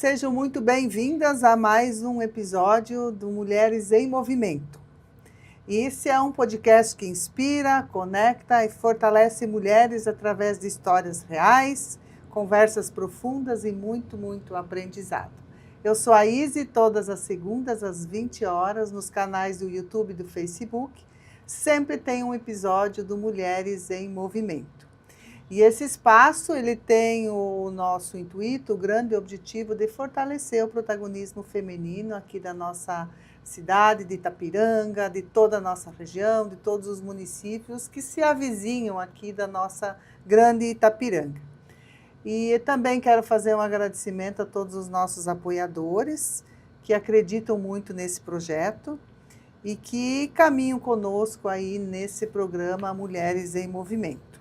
sejam muito bem-vindas a mais um episódio do Mulheres em Movimento. Esse é um podcast que inspira, conecta e fortalece mulheres através de histórias reais, conversas profundas e muito aprendizado. Eu sou a Izzy, todas as segundas às 20 horas, nos canais do YouTube e do Facebook, sempre tem um episódio do Mulheres em Movimento. E esse espaço, ele tem o nosso intuito, o grande objetivo de fortalecer o protagonismo feminino aqui da nossa cidade de Itapiranga, de toda a nossa região, de todos os municípios que se avizinham aqui da nossa grande Itapiranga. E também quero fazer um agradecimento a todos os nossos apoiadores que acreditam muito nesse projeto e que caminham conosco aí nesse programa Mulheres em Movimento.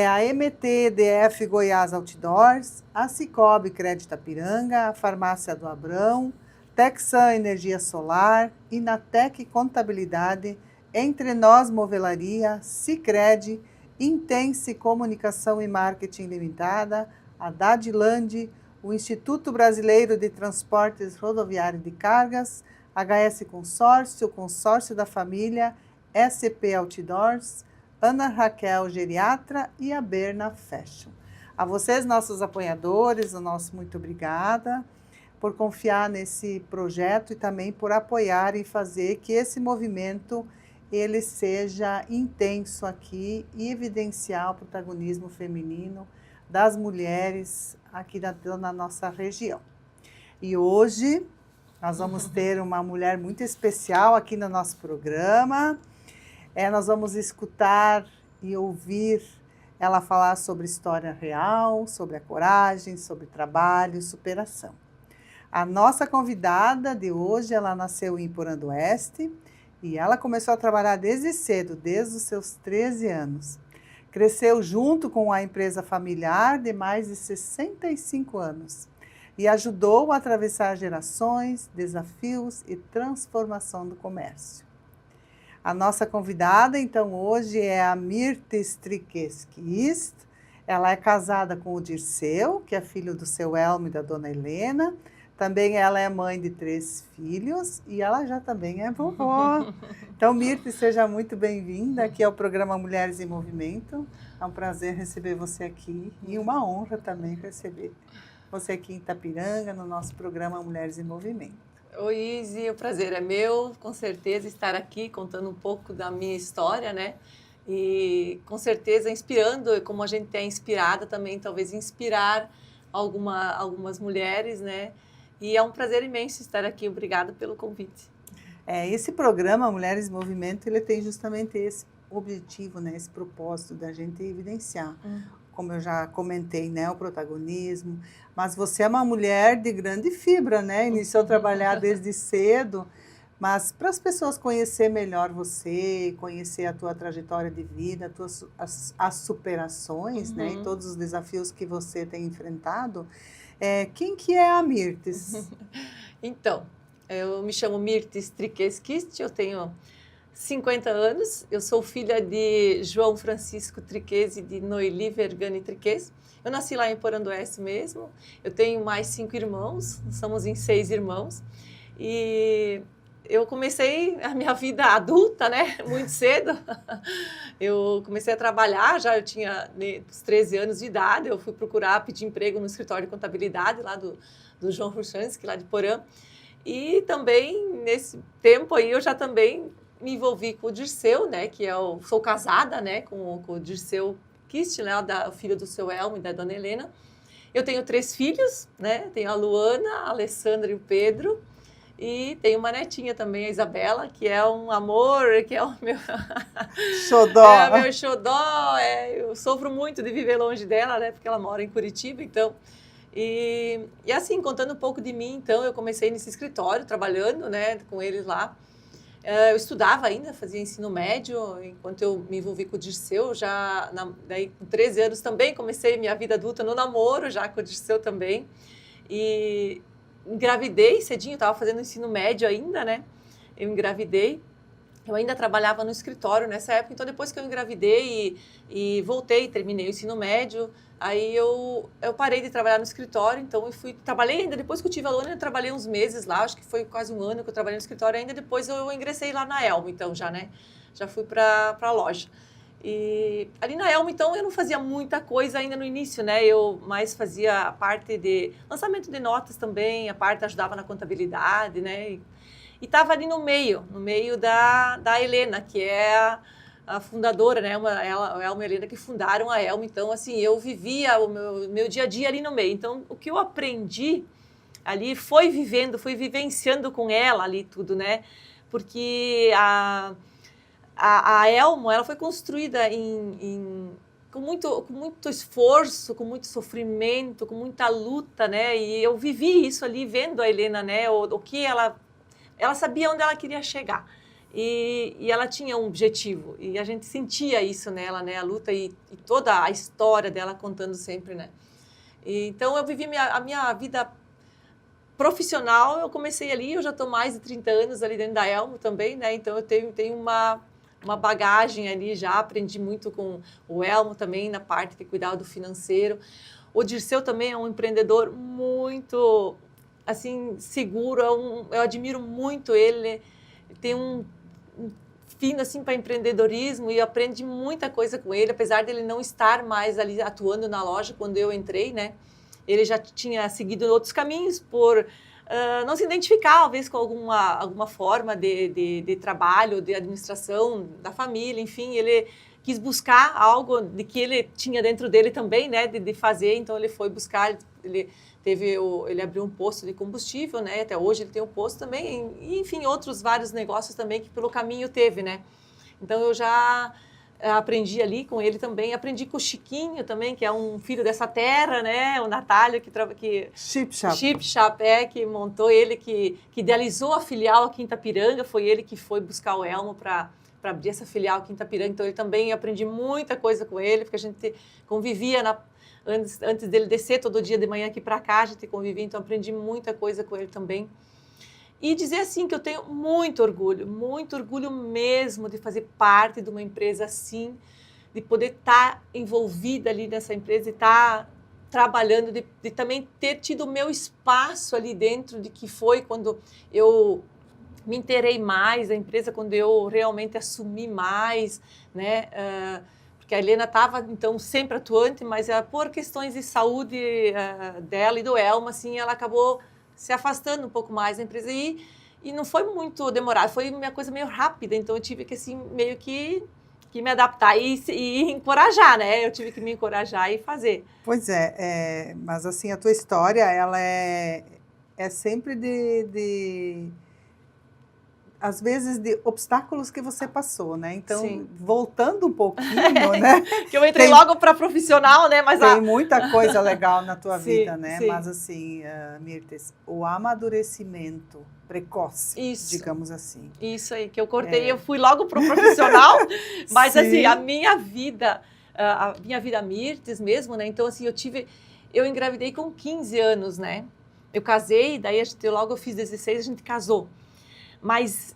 A MTDF Goiás Outdoors, a Cicobi Crédito Itapiranga, a Farmácia do Abrão, Texan Energia Solar, Inatec Contabilidade, Entre Nós Movelaria, Sicredi, Intense Comunicação e Marketing Limitada, a Dadland, o Instituto Brasileiro de Transportes Rodoviário de Cargas, HS Consórcio, Consórcio da Família, SP Outdoors, Ana Raquel Geriatra e a Berna Fashion. A vocês, nossos apoiadores, o nosso muito obrigada por confiar nesse projeto e também por apoiar e fazer que esse movimento ele seja intenso aqui e evidenciar o protagonismo feminino das mulheres aqui na nossa região. E hoje nós vamos ter uma mulher muito especial aqui no nosso programa. Nós vamos escutar e ouvir ela falar sobre história real, sobre a coragem, sobre trabalho e superação. A nossa convidada de hoje, ela nasceu em Porã do Oeste e ela começou a trabalhar desde cedo, desde os seus 13 anos. Cresceu junto com a empresa familiar de mais de 65 anos e ajudou a atravessar gerações, desafios e transformação do comércio. A nossa convidada, então, hoje é a Mirtes Triquesquist. Ela é casada com o Dirceu, que é filho do seu Elmo e da dona Helena. Também ela é mãe de 3 filhos e ela já também é vovó. Então, Mirtes, seja muito bem-vinda aqui ao programa Mulheres em Movimento. É um prazer receber você aqui e uma honra também receber você aqui em Itapiranga, no nosso programa Mulheres em Movimento. Oi, Izzy, o prazer é meu, com certeza, estar aqui contando um pouco da minha história, né? E com certeza inspirando, como a gente é inspirada também, talvez inspirar algumas mulheres, né? E é um prazer imenso estar aqui, obrigada pelo convite. Esse programa Mulheres em Movimento, ele tem justamente esse objetivo, né? Esse propósito da gente evidenciar. Como eu já comentei, né, o protagonismo, mas você é uma mulher de grande fibra, né, iniciou a trabalhar desde cedo, mas para as pessoas conhecer melhor você, conhecer a tua trajetória de vida, as superações, né, e todos os desafios que você tem enfrentado, quem que é a Mirtes? Então, eu me chamo Mirtes Triquesquist, eu tenho 50 anos, eu sou filha de João Francisco Triques e de Noeli Vergani Triques. Eu nasci lá em Porã do Oeste mesmo, eu tenho mais 5 irmãos, somos em 6 irmãos, e eu comecei a minha vida adulta, né, muito cedo. Eu comecei a trabalhar, eu tinha uns 13 anos de idade, eu fui procurar, pedir emprego no escritório de contabilidade lá do João Fruchansky, lá de Porã, e também nesse tempo aí eu já também me envolvi com o Dirceu, né, que sou casada, né, com o Dirceu Kist, né, o filho do seu Elmo e da dona Helena. Eu tenho 3 filhos, né, tenho a Luana, a Alessandra e o Pedro, e tenho uma netinha também, a Isabela, que é um amor, que é o meu xodó. É o meu xodó, eu sofro muito de viver longe dela, né, porque ela mora em Curitiba, então. E assim, contando um pouco de mim, então, eu comecei nesse escritório, trabalhando, né, com eles lá. Eu estudava ainda, fazia ensino médio, enquanto eu me envolvi com o Dirceu, daí com 13 anos também comecei minha vida adulta no namoro, já com o Dirceu também, e engravidei cedinho, estava fazendo ensino médio ainda, né, eu engravidei, eu ainda trabalhava no escritório nessa época, então depois que eu engravidei e voltei, terminei o ensino médio, Aí eu parei de trabalhar no escritório, então trabalhei ainda, depois que eu tive a Luana, eu trabalhei uns meses lá, acho que foi quase um ano que eu trabalhei no escritório ainda, depois eu ingressei lá na Elmo, então já, né? Já fui para a loja. E ali na Elmo, então, eu não fazia muita coisa ainda no início, né? Eu mais fazia a parte de lançamento de notas também, a parte ajudava na contabilidade, né? E estava ali no meio da Helena, que é a fundadora, né? Ela e a Helena que fundaram a Elmo. Então, assim, eu vivia o meu dia a dia ali no meio. Então, o que eu aprendi ali foi vivenciando com ela ali tudo, né? Porque a Elmo, ela foi construída com muito esforço, com muito sofrimento, com muita luta, né? E eu vivi isso ali, vendo a Helena, né? O que ela sabia onde ela queria chegar. E ela tinha um objetivo. E a gente sentia isso nela, né? A luta e toda a história dela contando sempre, né? Então, eu vivi a minha vida profissional. Eu comecei ali, eu já estou mais de 30 anos ali dentro da Elmo também, né? Então, eu tenho uma bagagem ali, já aprendi muito com o Elmo também, na parte que cuidava do financeiro. O Dirceu também é um empreendedor muito, assim, seguro. Eu admiro muito ele. Tem um fino assim para empreendedorismo e aprende muita coisa com ele, apesar dele não estar mais ali atuando na loja quando eu entrei, né? Ele já tinha seguido outros caminhos por não se identificar, talvez, com alguma forma de trabalho, de administração da família, enfim, ele quis buscar algo de que ele tinha dentro dele também, né, de fazer, então ele foi buscar, ele abriu um posto de combustível, né, até hoje ele tem um posto também, e, enfim, outros vários negócios também que pelo caminho teve, né. Então eu já aprendi ali com ele também, aprendi com o Chiquinho também, que é um filho dessa terra, né, o Natálio, Chip Shop. Chip Shop, que montou ele, que idealizou a filial aqui em Itapiranga, foi ele que foi buscar o Elmo para abrir essa filial aqui em Itapiranga, então ele também, aprendi muita coisa com ele, porque a gente convivia antes dele descer todo dia de manhã aqui para cá, a gente convivia, então aprendi muita coisa com ele também. E dizer assim que eu tenho muito orgulho mesmo de fazer parte de uma empresa assim, de poder estar envolvida ali nessa empresa e estar trabalhando, de também ter tido o meu espaço ali dentro, de que foi quando eu me inteirei mais da empresa, quando eu realmente assumi mais, né? Porque a Helena estava, então, sempre atuante, mas por questões de saúde dela e do Elmo, assim, ela acabou se afastando um pouco mais da empresa e não foi muito demorado, foi uma coisa meio rápida, então eu tive que, assim, meio que me adaptar e encorajar, né? Eu tive que me encorajar e fazer. Pois mas assim, a tua história, ela é sempre às vezes, de obstáculos que você passou, né? Então, Sim. Voltando um pouquinho, né? Que eu entrei logo para profissional, né? Mas tem muita coisa legal na tua sim, vida, né? Sim. Mas assim, Mirtes, o amadurecimento precoce, digamos assim. Isso aí, que eu cortei, eu fui logo para o profissional, mas Sim. assim, a minha vida Mirtes mesmo, né? Então, assim, eu engravidei com 15 anos, né? Eu casei, daí logo eu fiz 16, a gente casou. Mas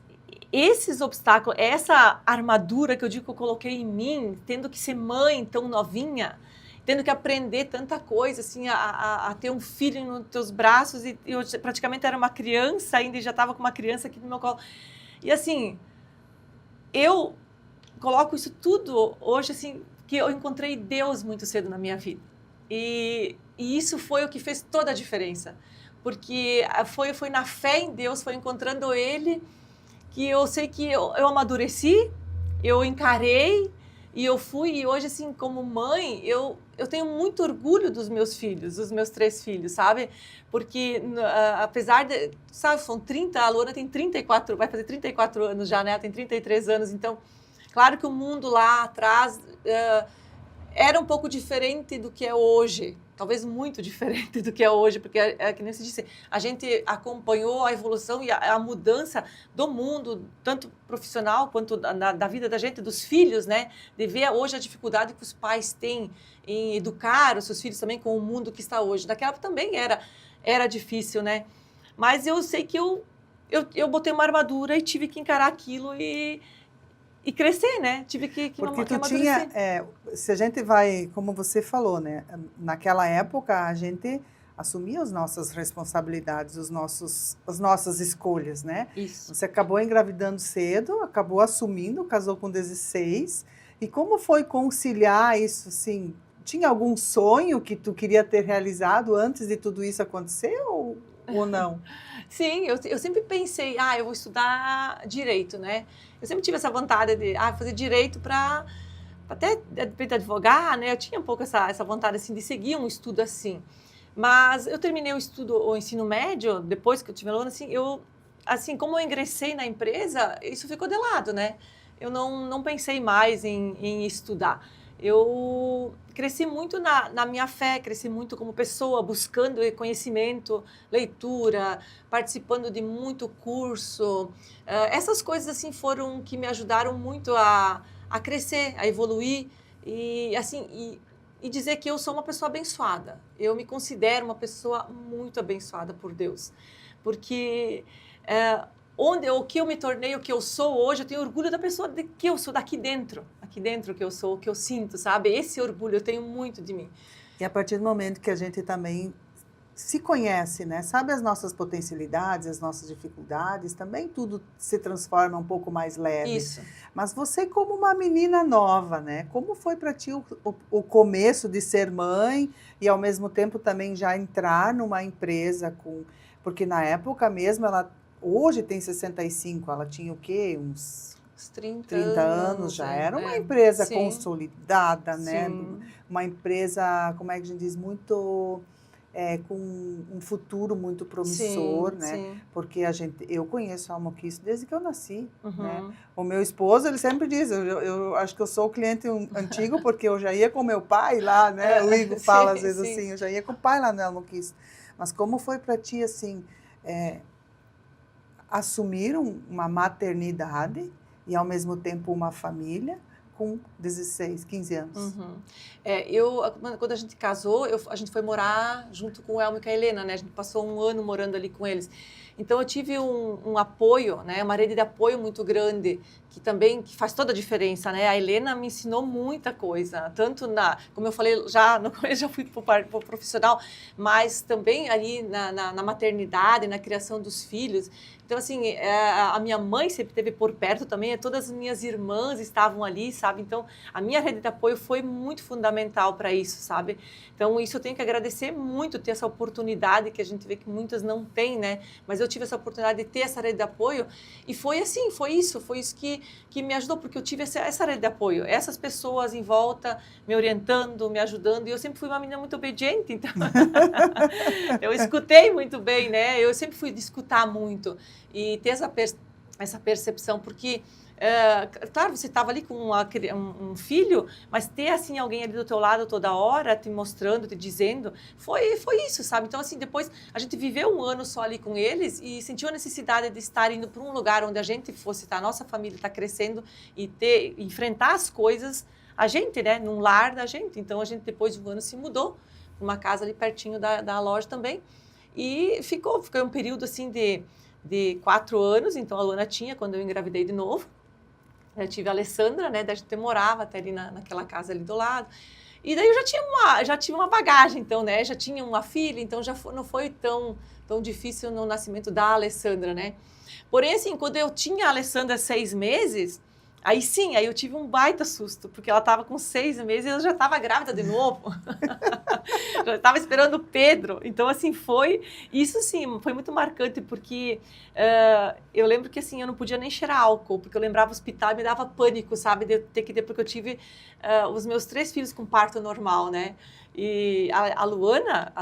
esses obstáculos, essa armadura que eu digo que eu coloquei em mim, tendo que ser mãe tão novinha, tendo que aprender tanta coisa, assim, a ter um filho nos teus braços, e eu praticamente era uma criança ainda, e já estava com uma criança aqui no meu colo. E assim, eu coloco isso tudo hoje, assim, que eu encontrei Deus muito cedo na minha vida. E isso foi o que fez toda a diferença. Porque foi na fé em Deus, foi encontrando Ele, que eu sei que eu amadureci, eu encarei, e eu fui, e hoje, assim, como mãe, eu tenho muito orgulho dos meus filhos, dos meus 3 filhos, sabe? Porque, apesar de, sabe, são 30, a Luana tem 34, vai fazer 34 anos já, né? Ela tem 33 anos, então, claro que o mundo lá atrás era um pouco diferente do que é hoje, talvez muito diferente do que é hoje, porque que nem se disse, a gente acompanhou a evolução e a mudança do mundo, tanto profissional quanto da vida da gente, dos filhos, né? De ver hoje a dificuldade que os pais têm em educar os seus filhos também com o mundo que está hoje. Naquela época também era difícil, né? Mas eu sei que eu botei uma armadura e tive que encarar aquilo e e crescer, né? Tive que Porque tu amadurecer. tinha, se a gente vai, como você falou, né? Naquela época a gente assumia as nossas responsabilidades, as nossas escolhas, né? Isso. Você acabou engravidando cedo, acabou assumindo, casou com 16. E como foi conciliar isso, assim? Tinha algum sonho que tu queria ter realizado antes de tudo isso acontecer ou não? Sim, eu sempre pensei, eu vou estudar direito, né? Eu sempre tive essa vontade de fazer direito para até de repente advogar, né? Eu tinha um pouco essa vontade assim de seguir um estudo assim. Mas eu terminei o ensino médio, depois que eu tive aluno, assim, como eu ingressei na empresa, isso ficou de lado, né? Eu não pensei mais em estudar. Eu cresci muito na minha fé, cresci muito como pessoa, buscando conhecimento, leitura, participando de muito curso. Essas coisas, assim, foram que me ajudaram muito a crescer, a evoluir e, assim, e dizer que eu sou uma pessoa abençoada. Eu me considero uma pessoa muito abençoada por Deus. Porque o que eu me tornei, o que eu sou hoje, eu tenho orgulho da pessoa de que eu sou aqui dentro que eu sou, o que eu sinto, sabe? Esse orgulho eu tenho muito de mim. E a partir do momento que a gente também se conhece, né? Sabe as nossas potencialidades, as nossas dificuldades, também tudo se transforma um pouco mais leve. Isso. Mas você como uma menina nova, né? Como foi para ti o começo de ser mãe e ao mesmo tempo também já entrar numa empresa com... Porque na época mesmo, hoje tem 65, ela tinha o quê? Uns 30 anos já. Era uma empresa sim, consolidada, né? sim. Uma empresa, como é que a gente diz, muito... com um futuro muito promissor, Sim, né? sim. Porque eu conheço a Almoquisto desde que eu nasci, né? Uhum. O meu esposo, ele sempre diz, eu acho que eu sou o cliente antigo porque eu já ia com meu pai lá, né? O Igor fala às vezes sim. assim, eu já ia com o pai lá no Almoquisto. Mas como foi para ti, assim, assumir uma maternidade e ao mesmo tempo uma família com 16, 15 anos? Uhum. Quando a gente casou, a gente foi morar junto com o Elmo e com a Helena, né? A gente passou um ano morando ali com eles. Então, eu tive um apoio, né? Uma rede de apoio muito grande, que faz toda a diferença, né? A Helena me ensinou muita coisa, como eu falei já no começo, já fui para o profissional, mas também ali na maternidade, na criação dos filhos. Então, assim, a minha mãe sempre esteve por perto também, todas as minhas irmãs estavam ali, sabe? Então, a minha rede de apoio foi muito fundamental para isso, sabe? Então, isso eu tenho que agradecer muito, ter essa oportunidade que a gente vê que muitas não têm, né? Mas eu tive essa oportunidade de ter essa rede de apoio e foi assim, foi isso que me ajudou, porque eu tive essa rede de apoio, essas pessoas em volta me orientando, me ajudando, e eu sempre fui uma menina muito obediente, então eu escutei muito bem, né? Eu sempre fui de escutar muito e ter essa percepção, porque claro, você estava ali com um filho, mas ter assim alguém ali do teu lado toda hora, te mostrando, te dizendo, foi isso, sabe? Então, assim, depois a gente viveu um ano só ali com eles e sentiu a necessidade de estar indo para um lugar onde a gente fosse, a nossa família está crescendo e enfrentar as coisas, a gente, né, num lar da gente. Então, a gente depois de um ano se mudou para uma casa ali pertinho da loja também e ficou um período assim de 4 anos, então a Luana tinha quando eu engravidei de novo. Eu tive a Alessandra, né? Daí a gente morava até ali naquela casa ali do lado. E daí eu já tinha uma bagagem, então, né? Já tinha uma filha, então não foi tão difícil no nascimento da Alessandra, né? Porém, assim, quando eu tinha a Alessandra 6 meses, aí sim, aí eu tive um baita susto, porque ela estava com 6 meses e eu já estava grávida de novo. Já estava esperando o Pedro. Então, assim, isso sim, foi muito marcante, porque eu lembro que, assim, eu não podia nem cheirar álcool, porque eu lembrava o hospital e me dava pânico, sabe, de ter que ter, porque eu tive os meus 3 filhos com parto normal, né? E a Luana,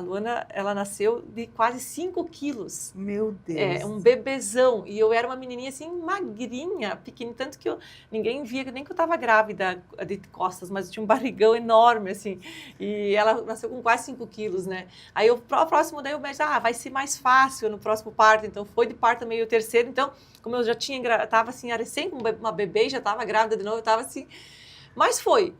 ela nasceu de quase 5 quilos. Meu Deus. Um bebezão. E eu era uma menininha, assim, magrinha, pequena, tanto que ninguém via nem que eu estava grávida de costas, mas eu tinha um barrigão enorme, assim. E ela nasceu com quase 5 quilos, né? Aí o próximo, daí o médico, vai ser mais fácil no próximo parto. Então, foi de parto meio terceiro. Então, como eu já estava assim, recém com uma bebê, já estava grávida de novo, eu estava assim... Mas foi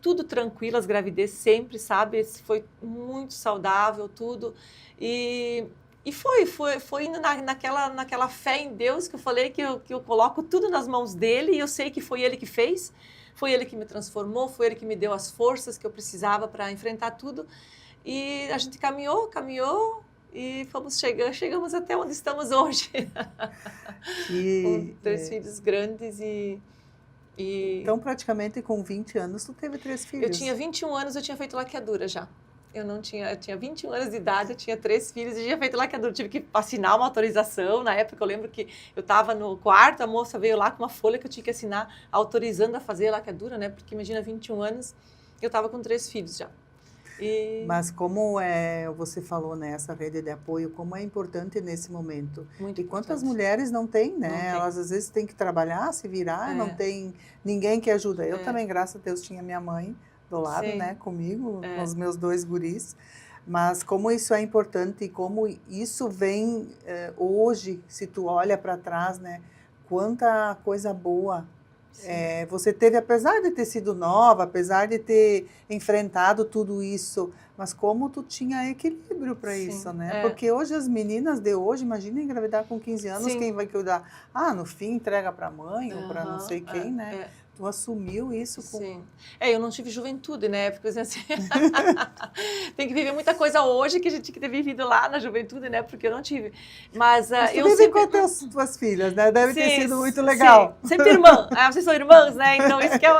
tudo tranquilo, as gravidez sempre, sabe? Foi muito saudável, tudo. E E foi indo naquela fé em Deus que eu falei que eu coloco tudo nas mãos dele e eu sei que foi ele que fez, foi ele que me transformou, foi ele que me deu as forças que eu precisava para enfrentar tudo. E a gente caminhou e chegamos até onde estamos hoje. Com 3 filhos grandes e... Então, praticamente com 20 anos, tu teve 3 filhos. Eu tinha 21 anos, eu tinha feito laqueadura já. Eu tinha 21 anos de idade, eu tinha 3 filhos e tinha feito laqueadura. Tive que assinar uma autorização. Na época, eu lembro que eu estava no quarto, a moça veio lá com uma folha que eu tinha que assinar, autorizando a fazer a laqueadura, né? Porque imagina, 21 anos, eu estava com 3 filhos já. Mas como você falou nessa rede de apoio, como é importante nesse momento. Muito e quantas importante. mulheres não têm, né? Não tem. Elas às vezes têm que trabalhar, se virar, não tem ninguém que ajuda. Eu também, graças a Deus, tinha minha mãe do lado, Sim. né? Comigo, com os meus 2 guris. Mas como isso é importante e como isso vem hoje, se tu olha para trás, né? Quanta coisa boa você teve, apesar de ter sido nova, apesar de ter enfrentado tudo isso, mas como tu tinha equilíbrio para isso, né? Porque hoje as meninas de hoje, imagina engravidar com 15 anos, Sim. quem vai cuidar? No fim entrega para a mãe ou para não sei quem, né? Tu assumiu isso com... Sim. Eu não tive juventude, né? Porque assim, tem que viver muita coisa hoje que a gente tinha que ter vivido lá na juventude, né? Porque eu não tive. Mas tu eu vive sempre... com as tuas filhas, né? Deve ter sido muito Sim. legal. Sempre irmã. Vocês são irmãs, né? Então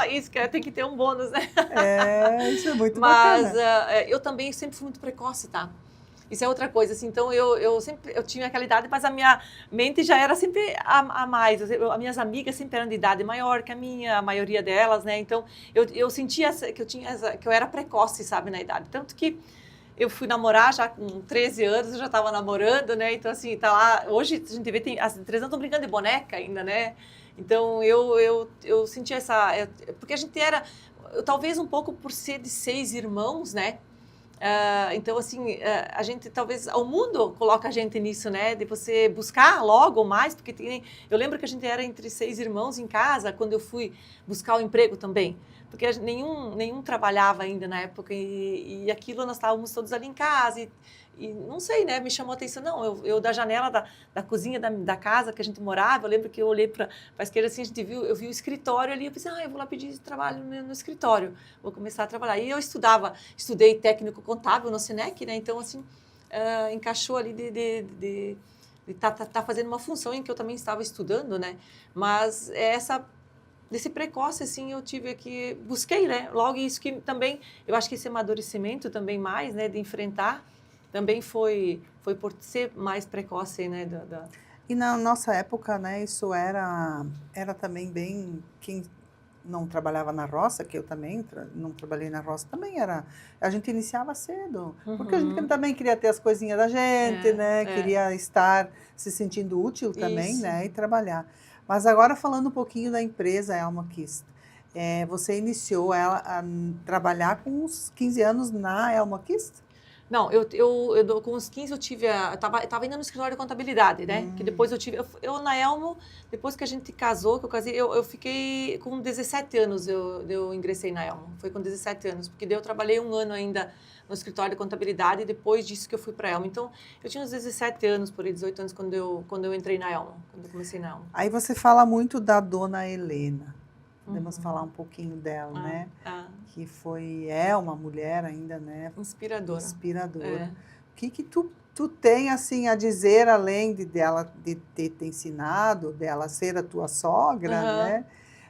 isso que tem que ter um bônus, né? Isso é muito bacana. Mas eu também sempre fui muito precoce, tá? Isso é outra coisa, assim, então eu tinha aquela idade, mas a minha mente já era sempre a mais, as minhas amigas sempre eram de idade maior que a maioria delas, né, então eu sentia que eu era precoce, sabe, na idade, tanto que eu fui namorar já com 13 anos, eu já estava namorando, né, então assim, tá lá, hoje a gente vê, as 13 anos estão brincando de boneca ainda, né, então eu sentia porque a gente era, talvez um pouco por ser de 6 irmãos, né, então, assim, a gente talvez, o mundo coloca a gente nisso, né, de você buscar logo mais, porque eu lembro que a gente era entre 6 irmãos em casa, quando eu fui buscar o emprego também, porque nenhum trabalhava ainda na época, e aquilo nós estávamos todos ali em casa, e não sei, né, me chamou a atenção, não, eu da janela da cozinha da casa que a gente morava, eu lembro que eu olhei para a esquerda assim, eu vi o escritório ali, eu pensei, eu vou lá pedir trabalho no escritório, vou começar a trabalhar. E eu estudei técnico contábil no Senec, né, então assim, encaixou ali de tá fazendo uma função em que eu também estava estudando, né, mas desse precoce, assim, eu tive que, busquei, né, logo isso que também, eu acho que esse amadurecimento também mais, né, de enfrentar, também foi por ser mais precoce, né? E na nossa época, né, isso era também bem... Quem não trabalhava na roça, que eu também não trabalhei na roça, também era... A gente iniciava cedo, porque a gente também queria ter as coisinhas da gente, né? Queria estar se sentindo útil também, né? E trabalhar. Mas agora, falando um pouquinho da empresa Elma Kist, você iniciou a trabalhar com uns 15 anos na Elma Kist? Não, com os 15 eu tava indo no escritório de contabilidade, né? Que depois eu na Elmo, depois que a gente casou, que eu casei, eu fiquei com 17 anos, eu ingressei na Elmo. Foi com 17 anos, porque daí eu trabalhei 1 ano ainda no escritório de contabilidade e depois disso que eu fui para a Elmo. Então, eu tinha uns 17 anos, por aí, 18 anos, quando eu entrei na Elmo, quando eu comecei na Elmo. Aí você fala muito da dona Helena. Podemos falar um pouquinho dela, né? Que é uma mulher ainda, né? Inspiradora. O que tu tem, assim, a dizer, além dela de ter te ensinado, dela ser a tua sogra, né?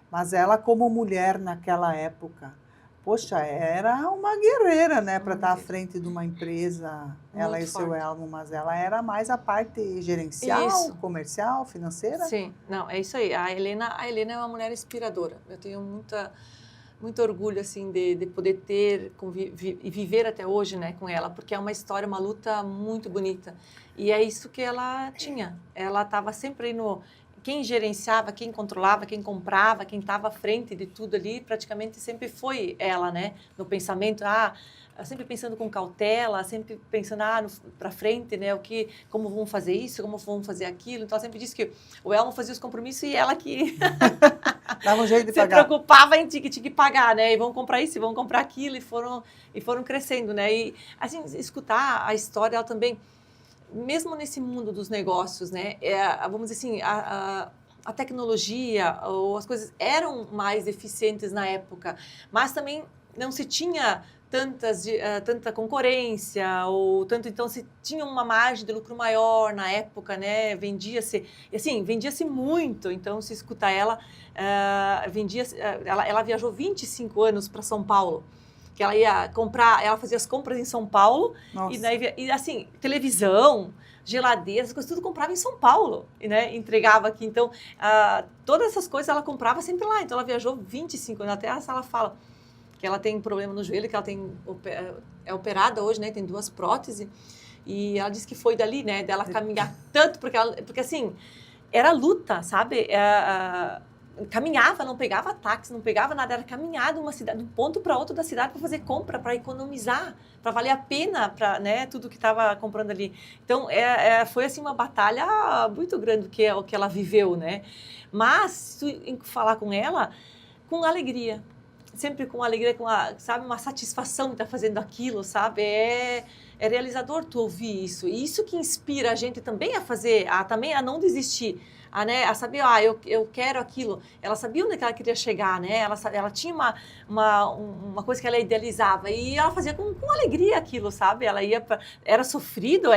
Mas ela como mulher naquela época, poxa, era uma guerreira, né? Para estar à frente de uma empresa, ela e seu Elmo, mas ela era mais a parte gerencial, comercial, financeira? Sim, não, é isso aí. A Helena é uma mulher inspiradora. Eu tenho muito orgulho, assim, de poder e viver até hoje, né, com ela, porque é uma história, uma luta muito bonita. E é isso que ela tinha. Ela estava sempre aí quem gerenciava, quem controlava, quem comprava, quem estava à frente de tudo ali, praticamente sempre foi ela, né? No pensamento, sempre pensando com cautela, sempre pensando para frente, né? Como vamos fazer isso, como vamos fazer aquilo. Então, ela sempre disse que o Elmo fazia os compromissos e ela que dava um jeito de se pagar. preocupava em tinha que pagar, né? E vão comprar isso, e vão comprar aquilo, e foram crescendo, né? E assim, escutar a história, ela também mesmo nesse mundo dos negócios, né, vamos dizer assim, a tecnologia ou as coisas eram mais eficientes na época, mas também não se tinha tanta concorrência ou tanto, então se tinha uma margem de lucro maior na época, né? Vendia-se muito. Então, se escutar ela, ela viajou 25 anos para São Paulo, que ela ia comprar, ela fazia as compras em São Paulo e assim, televisão, geladeiras, as coisas tudo comprava em São Paulo, né? Entregava aqui. Então, todas essas coisas ela comprava sempre lá. Então, ela viajou 25 anos. Até ela fala que ela tem problema no joelho, que ela é operada hoje, né? Tem 2 próteses. E ela disse que foi dali, né? Dela caminhar tanto, porque assim, era luta, sabe? Caminhava, não pegava táxi, não pegava nada, era caminhar de uma cidade, de um ponto para outro da cidade para fazer compra, para economizar, para valer a pena, para, né, tudo que estava comprando ali. Então, foi assim uma batalha muito grande o que ela viveu, né? Mas, se tu falar com ela, com alegria, sempre com alegria, sabe, uma satisfação de estar fazendo aquilo, sabe? É realizador tu ouvir isso. E isso que inspira a gente também a fazer, também a não desistir, né, a saber, eu quero aquilo. Ela sabia onde que ela queria chegar, né? Ela tinha uma coisa que ela idealizava e ela fazia com alegria aquilo, sabe? Ela era sofrido,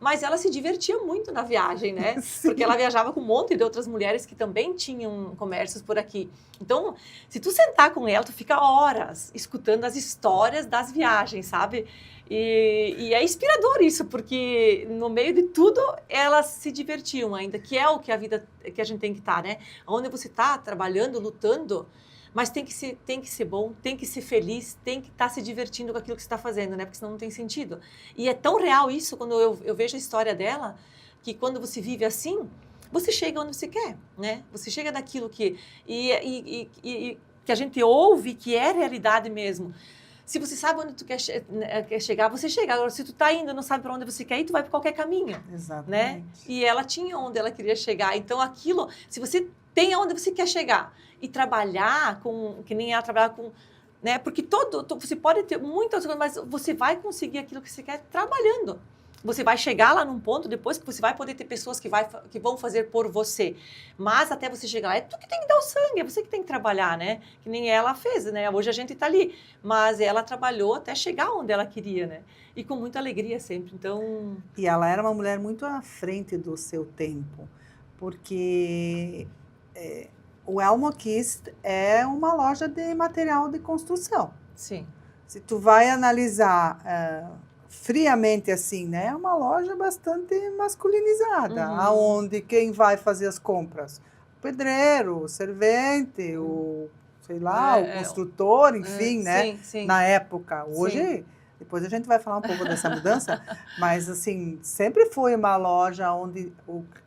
mas ela se divertia muito na viagem, né? Sim. Porque ela viajava com um monte de outras mulheres que também tinham comércios por aqui. Então, se tu sentar com ela, tu fica horas escutando as histórias das viagens, sabe? E é inspirador isso, porque no meio de tudo elas se divertiam ainda, que é o que a vida que a gente tem que estar, né? Onde você está trabalhando, lutando, mas tem que ser bom, tem que ser feliz, tem que estar se divertindo com aquilo que você está fazendo, né? Porque senão não tem sentido. E é tão real isso quando eu vejo a história dela, que quando você vive assim, você chega onde você quer, né? Você chega naquilo que a gente ouve que é realidade mesmo. Se você sabe onde tu quer chegar, você chega. Agora, se tu tá indo e não sabe para onde você quer ir, tu vai por qualquer caminho. Exatamente. Né? E ela tinha onde ela queria chegar. Então, aquilo, se você tem aonde você quer chegar e trabalhar que nem ela trabalhar com, né? Porque você pode ter muitas coisas, mas você vai conseguir aquilo que você quer trabalhando. Você vai chegar lá num ponto depois que você vai poder ter pessoas que vão fazer por você. Mas até você chegar lá, é tu que tem que dar o sangue, é você que tem que trabalhar, né? Que nem ela fez, né? Hoje a gente está ali. Mas ela trabalhou até chegar onde ela queria, né? E com muita alegria sempre, então... E ela era uma mulher muito à frente do seu tempo, porque o Elmo Kist é uma loja de material de construção. Sim. Se tu vai analisar... friamente assim, né? É uma loja bastante masculinizada, aonde quem vai fazer as compras? O pedreiro, o servente, o, sei lá, o construtor, enfim, né? Sim, sim. Na época. Hoje, sim. Depois a gente vai falar um pouco dessa mudança, mas assim, sempre foi uma loja onde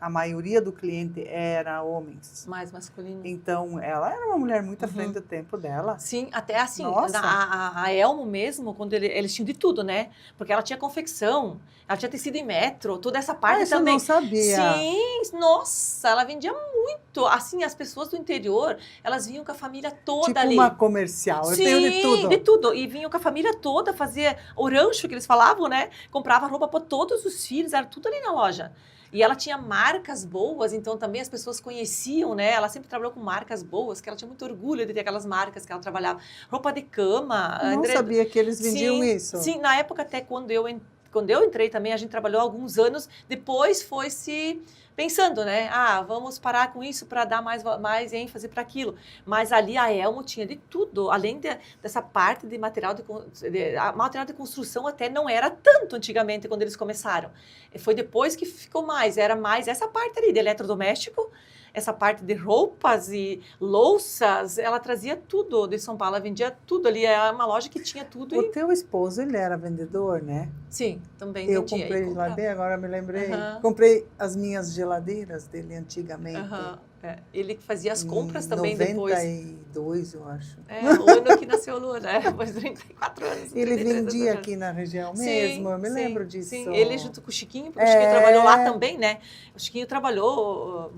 a maioria do cliente era homens. Mais masculino. Então, ela era uma mulher muito à frente do tempo dela. Sim, até assim, Nossa. a Elmo mesmo, quando eles tinham de tudo, né? Porque ela tinha confecção, ela tinha tecido em metro, toda essa parte isso também. Eu não sabia. Sim, nossa, ela vendia muito. Assim, as pessoas do interior, elas vinham com a família toda tipo ali. Tipo uma comercial, eu Sim, tenho de tudo. de tudo. E vinham com a família toda, fazia o rancho que eles falavam, né? Comprava roupa para todos os filhos, era tudo ali na loja. E ela tinha marcas boas, então também as pessoas conheciam, né? Ela sempre trabalhou com marcas boas, que ela tinha muito orgulho de ter aquelas marcas que ela trabalhava. Roupa de cama. Não sabia que eles vendiam isso. Sim, na época até quando eu entrei também, a gente trabalhou alguns anos, depois foi se pensando, né? Vamos parar com isso para dar mais ênfase para aquilo. Mas ali a Elmo tinha de tudo, além dessa parte de material de construção até não era tanto antigamente quando eles começaram. Foi depois que ficou mais, era mais essa parte ali de eletrodoméstico, essa parte de roupas e louças, ela trazia tudo de São Paulo, ela vendia tudo ali, era uma loja que tinha tudo. O teu esposo, ele era vendedor, né? Sim, também eu vendia. Eu comprei geladeira, agora me lembrei. Comprei as minhas geladeiras dele antigamente. Ele fazia as compras também 92, eu acho. O ano que nasceu o Lua, né? Depois de 34 anos. Ele vendia aqui na região mesmo, eu me lembro disso. Sim, ele junto com o Chiquinho, porque o Chiquinho trabalhou lá também, né? O Chiquinho trabalhou...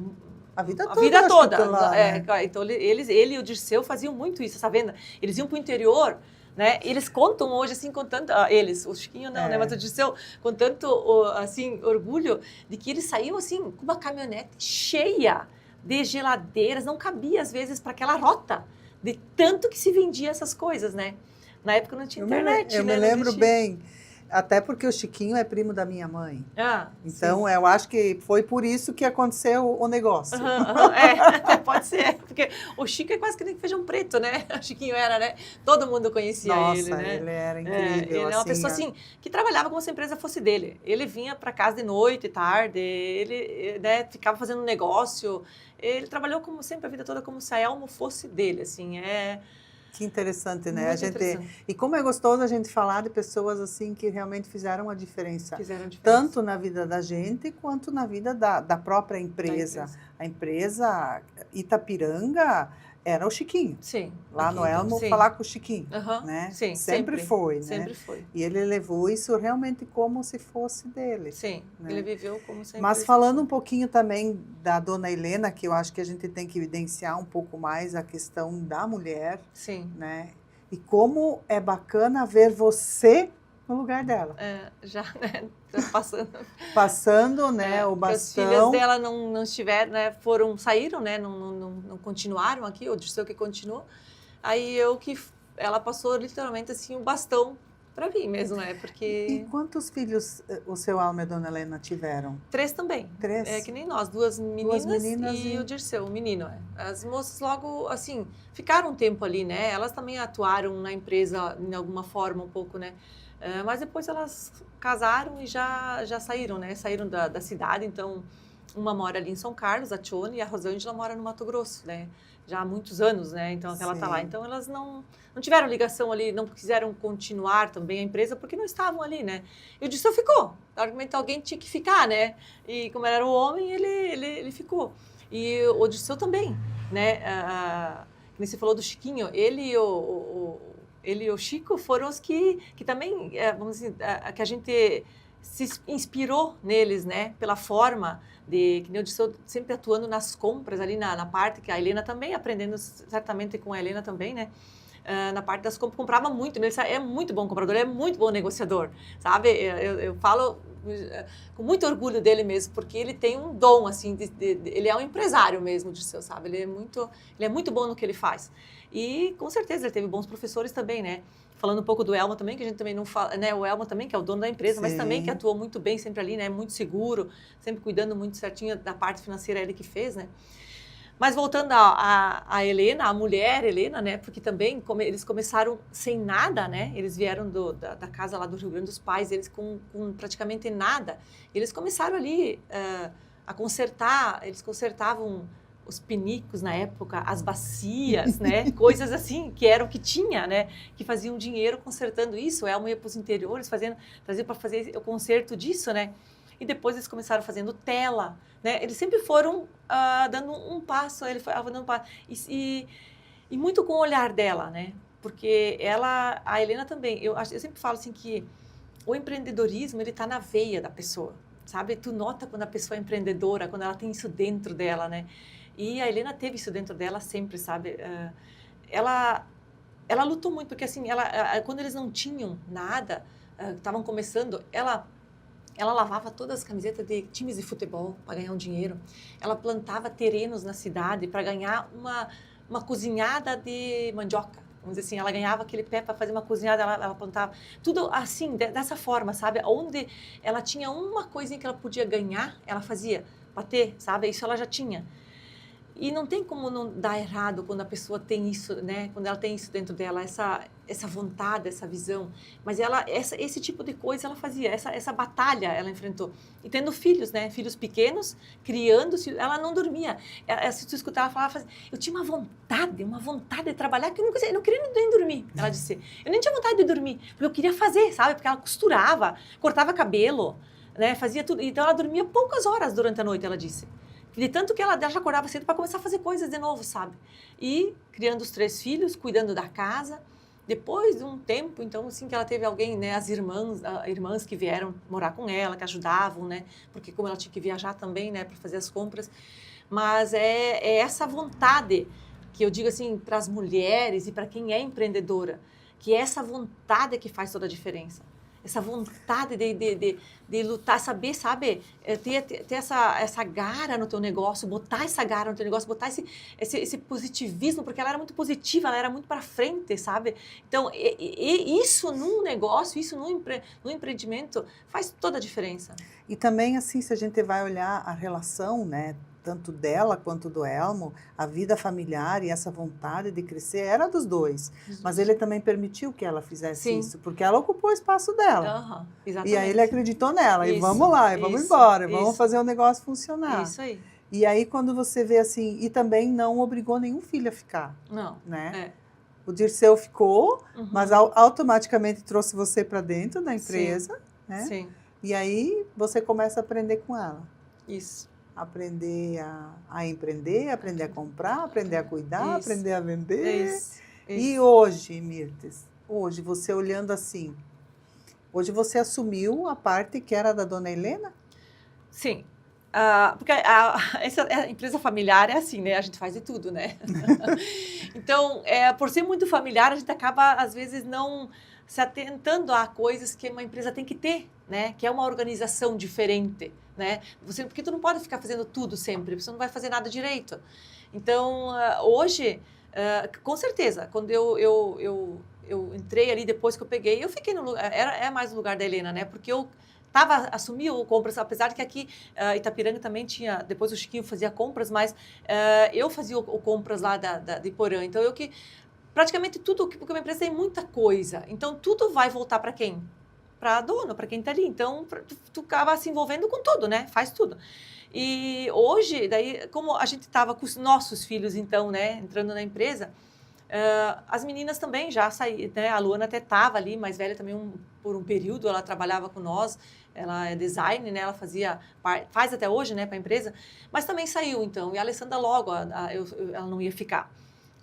A vida toda. Lá, né? Então, ele e o Dirceu faziam muito isso, essa venda. Eles iam para o interior, né? Eles contam hoje, assim, com tanto... eles, o Chiquinho não, né? Mas o Dirceu, com tanto, assim, orgulho de que eles saíam, assim, com uma caminhonete cheia de geladeiras, não cabia, às vezes, para aquela rota, de tanto que se vendia essas coisas, né? Na época não tinha internet, eu né? me lembro bem, até porque o Chiquinho é primo da minha mãe. Então, eu acho que foi por isso que aconteceu o negócio. Pode ser, porque o Chico é quase que nem feijão preto, né? O Chiquinho era, né? Todo mundo conhecia ele, né? Ele era incrível. Ele é uma pessoa, assim, que trabalhava como se a empresa fosse dele. Ele vinha para casa de noite, tarde, ele, né, ficava fazendo negócio. Ele trabalhou como sempre a vida toda como se a Elmo fosse dele, assim, Que interessante, né? Muito interessante. E como é gostoso a gente falar de pessoas assim que realmente fizeram a diferença. Fizeram a diferença. Tanto na vida da gente quanto na vida da própria empresa. A empresa Itapiranga era o Chiquinho. Sim. Lá no Elmo, falar com o Chiquinho. né? Sim, sempre foi, né? Sempre foi. E ele levou isso realmente como se fosse dele. Sim, né? Ele viveu como sempre. Mas falando um pouquinho também da dona Helena, que eu acho que a gente tem que evidenciar um pouco mais a questão da mulher. Sim. Né? E como é bacana ver você no lugar dela. Já, né? Passando, né, o bastão. As filhas dela não estiveram, né, saíram, né, não continuaram aqui, o Dirceu que continuou. Aí ela passou literalmente assim o bastão para mim mesmo, né, porque... E quantos filhos o seu Alma e a dona Helena tiveram? 3 também. 3? É que nem nós, duas meninas e o Dirceu, o menino. As moças logo, assim, ficaram um tempo ali, né, elas também atuaram na empresa de alguma forma um pouco, né, mas depois elas casaram e já saíram, né? Saíram da cidade, então uma mora ali em São Carlos, a Tione, e a Rosângela mora no Mato Grosso, né? Já há muitos anos, né? Então ela tá lá. Então elas não tiveram ligação ali, não quiseram continuar também a empresa porque não estavam ali, né? E o Dirceu ficou. Argumento alguém tinha que ficar, né? E como ele era o homem, ele ficou. E o Dirceu também, né? Como você falou do Chiquinho, ele e o Chico foram os que também, vamos dizer, que a gente se inspirou neles, né? Pela forma que nem o Dirceu sempre atuando nas compras ali na parte, que a Helena também, aprendendo certamente com a Helena também, né? Na parte das compras, comprava muito, ele é muito bom comprador, é muito bom negociador, sabe? Eu falo com muito orgulho dele mesmo, porque ele tem um dom, assim, ele é um empresário mesmo, o Dirceu, sabe? Ele é muito bom no que ele faz. E, com certeza, ele teve bons professores também, né? Falando um pouco do Elmo também, que a gente também não fala, né? O Elmo também, que é o dono da empresa, Sim. mas também que atuou muito bem sempre ali, né? Muito seguro, sempre cuidando muito certinho da parte financeira, ele que fez, né? Mas voltando a Helena, a mulher Helena, né? Porque também eles começaram sem nada, né? Eles vieram da casa lá do Rio Grande dos pais, eles com praticamente nada. Eles começaram ali a consertar, eles consertavam os pinicos na época, as bacias, né? Coisas assim, que era o que tinha, né? Que faziam dinheiro consertando isso. O Elmo ia para os interiores, trazia para fazer o conserto disso, né? E depois eles começaram fazendo tela, né? Eles sempre foram dando um passo, ele foi dando um passo. E muito com o olhar dela, né? Porque a Helena também, eu sempre falo assim que o empreendedorismo, ele está na veia da pessoa, sabe? Tu nota quando a pessoa é empreendedora, quando ela tem isso dentro dela, né? E a Helena teve isso dentro dela sempre, sabe? Ela lutou muito, porque assim, quando eles não tinham nada, estavam começando, ela lavava todas as camisetas de times de futebol para ganhar um dinheiro. Ela plantava terrenos na cidade para ganhar uma cozinhada de mandioca. Vamos dizer assim, ela ganhava aquele pé para fazer uma cozinhada, ela plantava. Tudo assim, dessa forma, sabe? Onde ela tinha uma coisinha que ela podia ganhar, ela fazia para ter, sabe? Isso ela já tinha. E não tem como não dar errado quando a pessoa tem isso, né? Quando ela tem isso dentro dela, essa vontade, essa visão. Mas esse tipo de coisa ela fazia, essa batalha ela enfrentou. E tendo filhos, né? Filhos pequenos, criando-se, ela não dormia. Se tu escutar ela falar, eu tinha uma vontade de trabalhar que eu não queria nem dormir, ela disse. Eu nem tinha vontade de dormir, porque eu queria fazer, sabe? Porque ela costurava, cortava cabelo, né? Fazia tudo. Então ela dormia poucas horas durante a noite, ela disse. De tanto que ela já acordava cedo para começar a fazer coisas de novo, sabe? E criando os 3 filhos, cuidando da casa. Depois de um tempo, então, assim, que ela teve alguém, né? As irmãs que vieram morar com ela, que ajudavam, né? Porque como ela tinha que viajar também, né? Para fazer as compras. Mas é essa vontade que eu digo, assim, para as mulheres e para quem é empreendedora, que é essa vontade que faz toda a diferença. Essa vontade de lutar, saber, sabe, ter essa garra no teu negócio, botar essa garra no teu negócio, botar esse positivismo, porque ela era muito positiva, ela era muito para frente, sabe? Então, isso num negócio, isso num empreendimento, faz toda a diferença. E também, assim, se a gente vai olhar a relação, né, tanto dela quanto do Elmo, a vida familiar e essa vontade de crescer era dos dois. Mas ele também permitiu que ela fizesse Sim. isso, porque ela ocupou o espaço dela. Exatamente. E aí ele acreditou nela, e Isso, vamos lá, e vamos embora, vamos fazer o negócio funcionar. Isso aí. E aí quando você vê assim, e também não obrigou nenhum filho a ficar. Não, né? O Dirceu ficou, mas automaticamente trouxe você para dentro da empresa, né? Sim. E aí você começa a aprender com ela. Isso. Aprender a empreender, aprender a comprar, aprender a cuidar, aprender a vender. Isso. E hoje, Mirtes, hoje você olhando assim, hoje você assumiu a parte que era da dona Helena? Sim. Porque a empresa familiar é assim, né? A gente faz de tudo, né? Então, por ser muito familiar, a gente acaba, às vezes, não se atentando a coisas que uma empresa tem que ter, né? Que é uma organização diferente, né? Porque tu não pode ficar fazendo tudo sempre, você não vai fazer nada direito. Então, hoje, com certeza, quando eu entrei ali, depois que eu peguei, eu fiquei no lugar, é mais no lugar da Helena, né? Porque eu assumi o compras, apesar de que aqui Itapiranga também tinha, depois o Chiquinho fazia compras, mas eu fazia o compras lá de Porã. Então, praticamente tudo, porque uma empresa tem muita coisa. Então, tudo vai voltar para quem? Para a dona, para quem está ali. Então, tu acaba se envolvendo com tudo, né? Faz tudo. E hoje, daí, como a gente estava com os nossos filhos, então, né? Entrando na empresa, as meninas também já saíram, né? A Luana até estava ali, mais velha também, por um período, ela trabalhava com nós. Ela é design, né? Ela faz até hoje, né? Para a empresa. Mas também saiu, então. E a Alessandra logo, ela não ia ficar.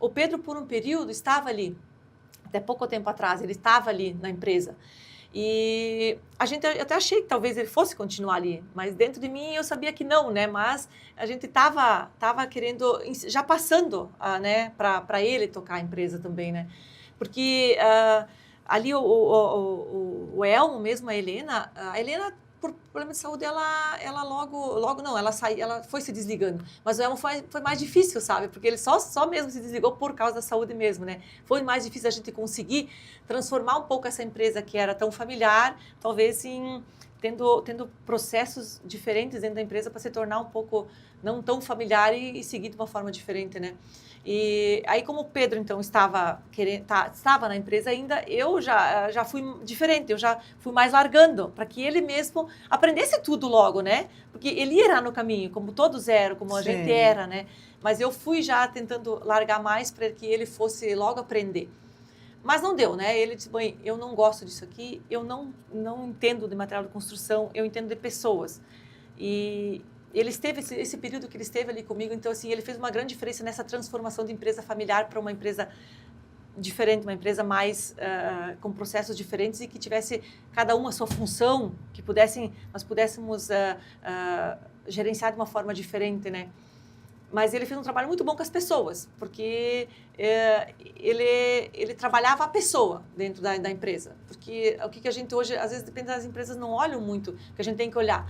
O Pedro, por um período, estava ali, até pouco tempo atrás, ele estava ali na empresa. E eu até achei que talvez ele fosse continuar ali, mas dentro de mim eu sabia que não, né? Mas a gente estava querendo, já passando, né, para ele tocar a empresa também, né? Porque ali o Elmo mesmo, a Helena, por problema de saúde, ela logo não, ela foi se desligando. Mas o Elmo foi mais difícil, sabe? Porque ele só mesmo se desligou por causa da saúde mesmo, né? Foi mais difícil a gente conseguir transformar um pouco essa empresa que era tão familiar, talvez tendo processos diferentes dentro da empresa para se tornar um pouco não tão familiar e seguir de uma forma diferente, né? E aí, como o Pedro, então, estava na empresa ainda, eu já fui diferente, eu já fui mais largando, para que ele mesmo aprendesse tudo logo, né? Porque ele ia no caminho, como todos eram, como a gente era, né? Mas eu fui já tentando largar mais para que ele fosse logo aprender. Mas não deu, né? Ele disse, mãe, eu não gosto disso aqui, eu não entendo de material de construção, eu entendo de pessoas. E ele esteve, esse período que ele esteve ali comigo, então, assim, ele fez uma grande diferença nessa transformação de empresa familiar para uma empresa diferente, uma empresa mais, com processos diferentes e que tivesse cada uma a sua função, que nós pudéssemos gerenciar de uma forma diferente, né? Mas ele fez um trabalho muito bom com as pessoas, porque ele trabalhava a pessoa dentro da empresa. Porque o que a gente hoje, às vezes, depende das empresas, não olham muito, que a gente tem que olhar.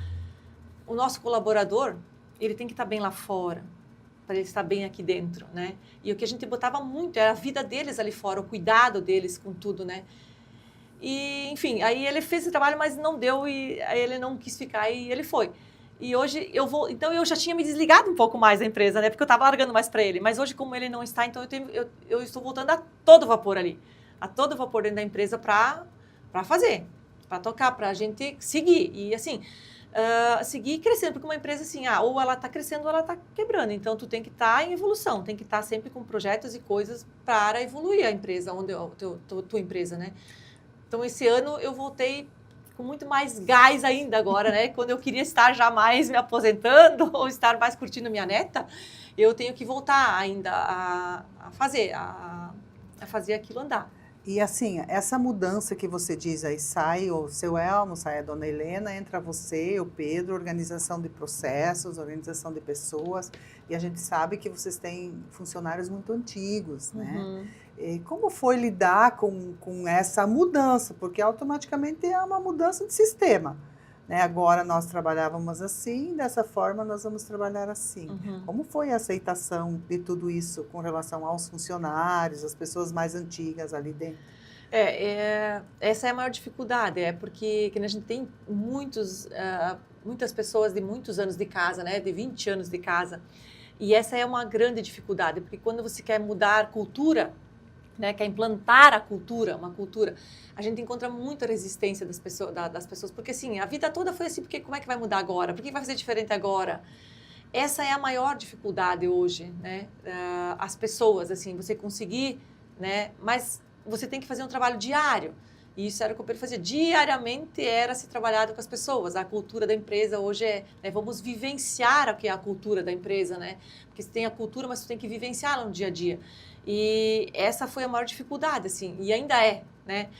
O nosso colaborador, ele tem que estar bem lá fora, para ele estar bem aqui dentro, né? E o que a gente botava muito era a vida deles ali fora, o cuidado deles com tudo, né? E, enfim, aí ele fez esse trabalho, mas não deu, e aí ele não quis ficar e ele foi. E hoje então eu já tinha me desligado um pouco mais da empresa, né? Porque eu estava largando mais para ele. Mas hoje, como ele não está, então eu estou voltando a todo vapor ali. A todo vapor dentro da empresa para fazer, para tocar, para a gente seguir. E assim, seguir crescendo. Porque uma empresa assim, ou ela está crescendo ou ela está quebrando. Então, tu tem que estar em evolução. Tem que estar sempre com projetos e coisas para evoluir a empresa, tua empresa, né? Então, esse ano eu voltei com muito mais gás ainda agora, né? Quando eu queria estar já mais me aposentando ou estar mais curtindo minha neta, eu tenho que voltar ainda a fazer aquilo andar. E assim, essa mudança que você diz aí, sai o seu Elmo, sai a dona Helena, entra você, o Pedro, organização de processos, organização de pessoas, e a gente sabe que vocês têm funcionários muito antigos, né? Uhum. E como foi lidar com essa mudança? Porque automaticamente é uma mudança de sistema, né? Agora nós trabalhávamos assim, dessa forma nós vamos trabalhar assim. Uhum. Como foi a aceitação de tudo isso com relação aos funcionários, as pessoas mais antigas ali dentro? Essa é a maior dificuldade, porque que a gente tem muitas pessoas de muitos anos de casa, né, de 20 anos de casa, e essa é uma grande dificuldade, porque quando você quer mudar cultura, né, quer implantar a cultura, uma cultura, a gente encontra muita resistência das pessoas, porque assim, a vida toda foi assim, porque como é que vai mudar agora? Por que vai fazer diferente agora? Essa é a maior dificuldade hoje, né? As pessoas, assim, você conseguir, né? Mas você tem que fazer um trabalho diário. E isso era o que o Pedro fazia. Diariamente era se trabalhado com as pessoas. A cultura da empresa hoje né, vamos vivenciar o que é a cultura da empresa, né? Porque você tem a cultura, mas você tem que vivenciá-la no dia a dia. E essa foi a maior dificuldade, assim, e ainda é, né?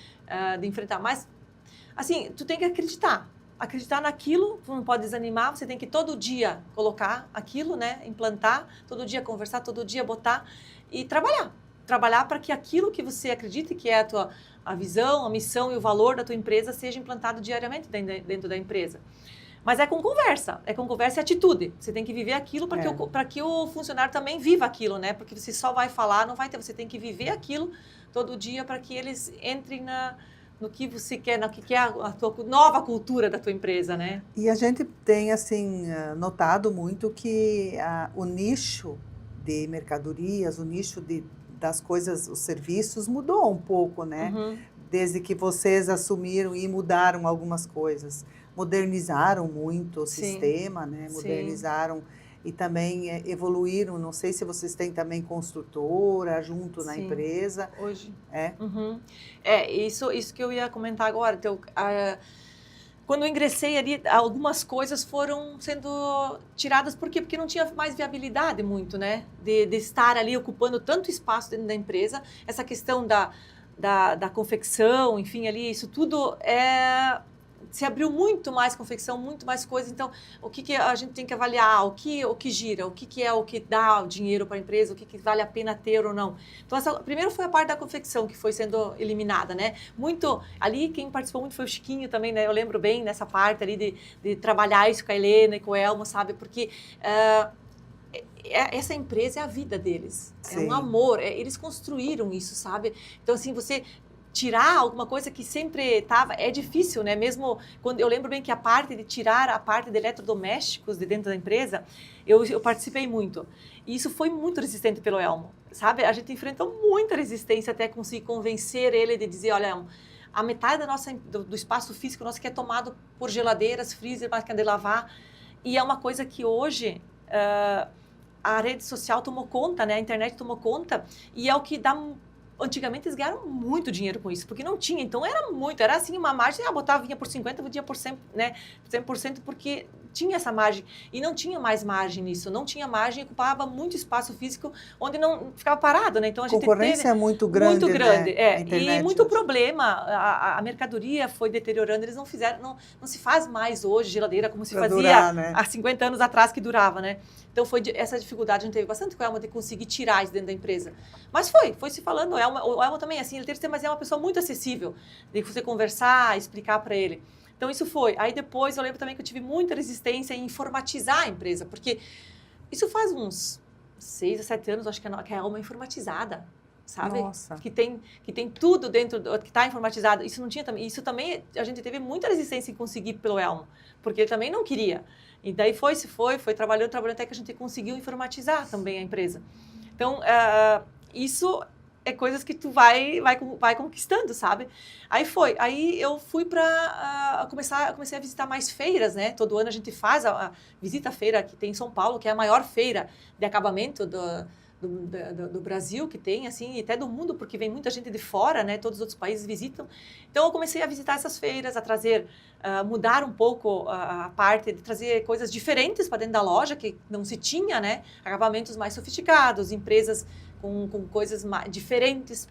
De enfrentar. Mas, assim, tu tem que acreditar naquilo, tu não pode desanimar, você tem que todo dia colocar aquilo, né, implantar, todo dia conversar, todo dia botar e trabalhar para que aquilo que você acredita que é a visão, a missão e o valor da tua empresa seja implantado diariamente dentro da empresa. Mas é com conversa e atitude. Você tem que viver aquilo para que o funcionário também viva aquilo, né? Porque você só vai falar, não vai ter, você tem que viver aquilo todo dia para que eles entrem no que você quer, no que é a tua nova cultura da tua empresa, né? E a gente tem, assim, notado muito que o nicho de mercadorias, o nicho das coisas, os serviços mudou um pouco, né? Uhum. Desde que vocês assumiram e mudaram algumas coisas. Modernizaram muito o sistema, né? Modernizaram e também evoluíram. Não sei se vocês têm também construtora junto na empresa. Hoje. É? Uhum. Isso que eu ia comentar agora. Então, quando eu ingressei ali, algumas coisas foram sendo tiradas. Por quê? Porque não tinha mais viabilidade muito, né? De estar ali ocupando tanto espaço dentro da empresa. Essa questão da confecção, enfim, ali, isso tudo se abriu muito mais confecção, muito mais coisa. Então, o que a gente tem que avaliar? O que gira? O que é o que dá o dinheiro para a empresa? O que vale a pena ter ou não? Então, primeiro foi a parte da confecção que foi sendo eliminada, né? Muito, ali quem participou muito foi o Chiquinho também, né? Eu lembro bem nessa parte ali de trabalhar isso com a Helena e com o Elmo, sabe? Porque essa empresa é a vida deles. Sim. É um amor. Eles construíram isso, sabe? Então, assim, você tirar alguma coisa que sempre estava, é difícil, né? Mesmo quando eu lembro bem que a parte de tirar a parte de eletrodomésticos de dentro da empresa, eu participei muito. E isso foi muito resistente pelo Elmo, sabe? A gente enfrentou muita resistência até conseguir convencer ele de dizer, olha, Elmo, a metade do espaço físico nosso que é tomado por geladeiras, freezer, máquina de lavar, e é uma coisa que hoje a rede social tomou conta, né? A internet tomou conta, e é o que dá. Antigamente eles ganharam muito dinheiro com isso, porque não tinha, então era assim uma margem, vinha por 50%, vendia por 100%, né, 100%, porque tinha essa margem, e não tinha mais margem nisso, não tinha margem, ocupava muito espaço físico, onde não ficava parado, né, então a gente concorrência é muito grande, né? E muito problema, a mercadoria foi deteriorando, eles não fizeram, não se faz mais hoje geladeira como se fazia né? Há 50 anos atrás que durava, né, então essa dificuldade a gente teve bastante com o Elmo de conseguir tirar isso dentro da empresa, mas foi se falando, o Elmo também, assim, mas é uma pessoa muito acessível, de você conversar, explicar para ele. Então, isso foi. Aí, depois, eu lembro também que eu tive muita resistência em informatizar a empresa, porque isso faz uns 6 a 7 anos, acho que a Elmo é informatizada, sabe? Nossa. Que tem tudo dentro, que está informatizado. Isso não tinha também. Isso também, a gente teve muita resistência em conseguir pelo Elmo, porque ele também não queria. E daí foi trabalhando até que a gente conseguiu informatizar também a empresa. Então, isso é coisas que tu vai conquistando, sabe? Aí eu fui para comecei a visitar mais feiras, né? Todo ano a gente faz visita a feira que tem em São Paulo, que é a maior feira de acabamento do Brasil que tem, assim, e até do mundo, porque vem muita gente de fora, né? Todos os outros países visitam. Então, eu comecei a visitar essas feiras, a trazer, mudar um pouco a parte de trazer coisas diferentes para dentro da loja, que não se tinha, né? Acabamentos mais sofisticados, empresas com coisas diferentes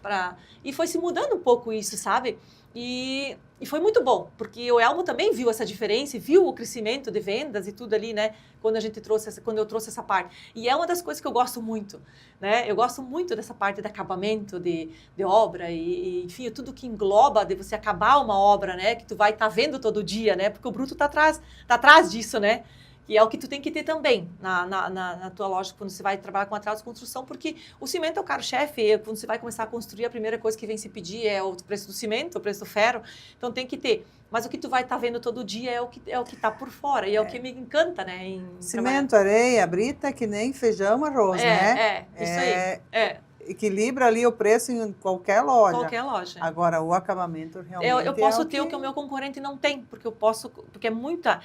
e foi se mudando um pouco isso, sabe? E foi muito bom, porque o Elmo também viu essa diferença, e viu o crescimento de vendas e tudo ali, né? Quando eu trouxe essa parte. E é uma das coisas que eu gosto muito, né? Eu gosto muito dessa parte de acabamento de obra enfim, tudo que engloba de você acabar uma obra, né? Que tu vai estar vendo todo dia, né? Porque o bruto tá atrás disso, né? E é o que tu tem que ter também na tua loja quando você vai trabalhar com material de construção, porque o cimento é o carro-chefe. Quando você vai começar a construir, a primeira coisa que vem se pedir é o preço do cimento, o preço do ferro. Então tem que ter. Mas o que tu vai estar vendo todo dia é o que tá por fora. E é o que me encanta, né? Cimento, areia, brita, que nem feijão, arroz, né? Isso aí. Equilibra ali o preço em qualquer loja. Qualquer loja. Agora, o acabamento realmente eu posso ter o que o meu concorrente não tem, porque é muita...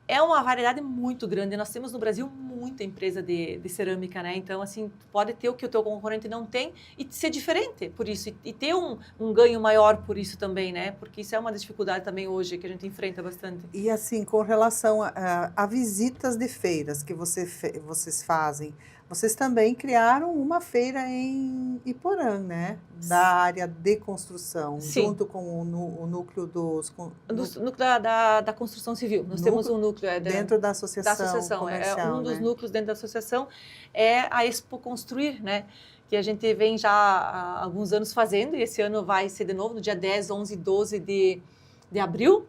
É uma variedade muito grande. Nós temos no Brasil muita empresa de cerâmica, né? Então, assim, pode ter o que o teu concorrente não tem e ser diferente por isso. E ter um ganho maior por isso também, né? Porque isso é uma dificuldade também hoje que a gente enfrenta bastante. E, assim, com relação a visitas de feiras que vocês fazem, vocês também criaram uma feira em Iporã, né? Da área de construção, Sim. Junto com o núcleo dos... Núcleo da construção civil. Nós temos um núcleo... dentro da associação comercial. É um dos né? núcleos dentro da associação é a Expo Construir, né? Que a gente vem já há alguns anos fazendo, e esse ano vai ser de novo, no dia 10, 11 e 12 de abril.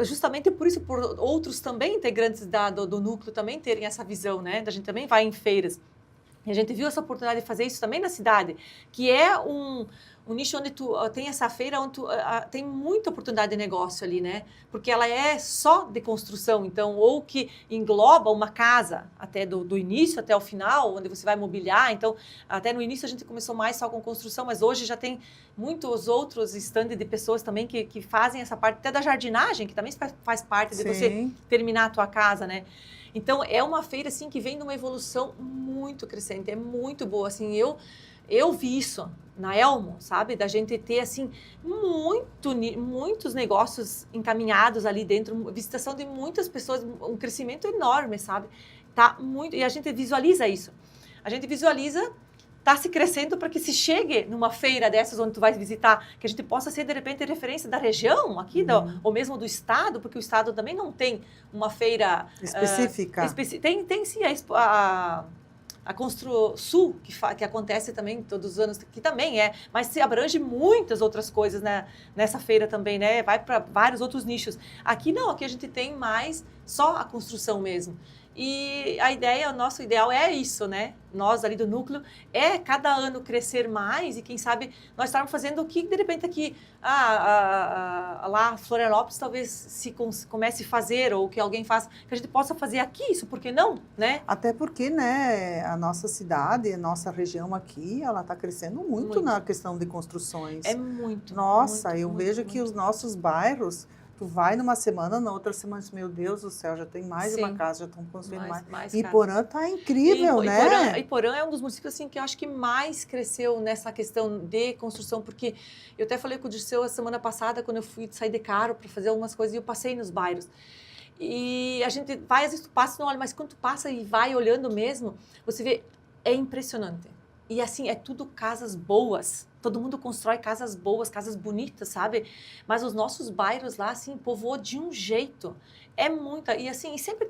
Justamente por isso, por outros também integrantes do núcleo também terem essa visão, né? A gente também vai em feiras. E a gente viu essa oportunidade de fazer isso também na cidade, que é um nicho onde tu tem essa feira, onde tem muita oportunidade de negócio ali, né? Porque ela é só de construção, então, ou que engloba uma casa, até do início até o final, onde você vai mobiliar. Então, até no início a gente começou mais só com construção, mas hoje já tem muitos outros stands de pessoas também que fazem essa parte, até da jardinagem, que também faz parte de você terminar a tua casa, né? Então, é uma feira, assim, que vem de uma evolução muito crescente, é muito boa, assim, eu vi isso na Elmo, sabe, da gente ter, assim, muitos negócios encaminhados ali dentro, visitação de muitas pessoas, um crescimento enorme, sabe, e a gente visualiza isso, tá se crescendo para que se chegue numa feira dessas onde tu vai visitar, que a gente possa ser, de repente, referência da região aqui, ou mesmo do estado, porque o estado também não tem uma feira... específica. Tem sim a Constru Sul, que acontece também todos os anos, que também mas se abrange muitas outras coisas, né, nessa feira também, né? Vai para vários outros nichos. Aqui não, aqui a gente tem mais só a construção mesmo. E o nosso ideal é isso, né? Nós ali do núcleo, cada ano crescer mais e quem sabe nós estarmos fazendo o que de repente aqui, lá Florianópolis talvez se comece a fazer ou que alguém faça, que a gente possa fazer aqui isso, por que não, né? Até porque, né, a nossa cidade, a nossa região aqui, ela está crescendo muito na questão de construções. É muito. Nossa, muito, eu muito, vejo muito. Que os nossos bairros, tu vai numa semana, na outra semana, meu Deus do céu, já tem mais de uma casa, já estão construindo mais. Iporã tá incrível, né? Iporã é um dos municípios assim, que eu acho que mais cresceu nessa questão de construção, porque eu até falei com o Dirceu a semana passada, quando eu fui sair de carro para fazer algumas coisas, e eu passei nos bairros. E a gente vai, às vezes tu passa e não olha, mas quando tu passa e vai olhando mesmo, você vê, é impressionante. E assim, é tudo casas boas. Todo mundo constrói casas boas, casas bonitas, sabe? Mas os nossos bairros lá, assim, povoou de um jeito. É muita. E assim, sempre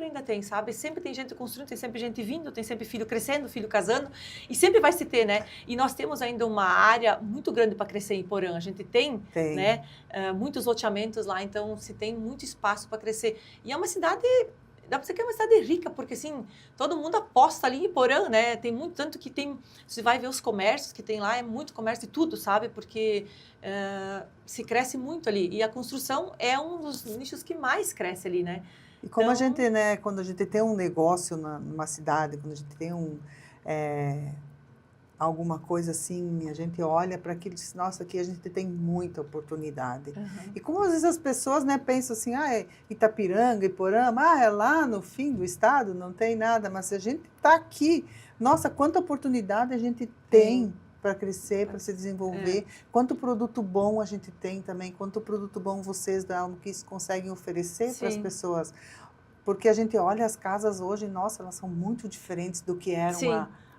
ainda tem, sabe? Sempre tem gente construindo, tem sempre gente vindo, tem sempre filho crescendo, filho casando. E sempre vai se ter, né? E nós temos ainda uma área muito grande para crescer em Iporã. A gente tem. Né? Muitos loteamentos lá, então se tem muito espaço para crescer. E é uma cidade... Dá para dizer que é uma cidade rica, porque assim, todo mundo aposta ali em Iporã, né? Tem muito, tanto que tem, você vai ver os comércios que tem lá, é muito comércio de tudo, sabe? Porque se cresce muito ali. E a construção é um dos nichos que mais cresce ali, né? E como a gente, né, quando a gente tem um negócio numa cidade, quando a gente tem alguma coisa assim, a gente olha para aquilo e diz, nossa, aqui a gente tem muita oportunidade. Uhum. E como às vezes as pessoas, né, pensam assim, é Itapiranga, Iporã, é lá no fim do estado, não tem nada, mas se a gente está aqui, nossa, quanta oportunidade a gente tem para crescer, para se desenvolver, quanto produto bom a gente tem também, quanto produto bom vocês da Almo Kids conseguem oferecer para as pessoas. Porque a gente olha as casas hoje, nossa, elas são muito diferentes do que eram Sim.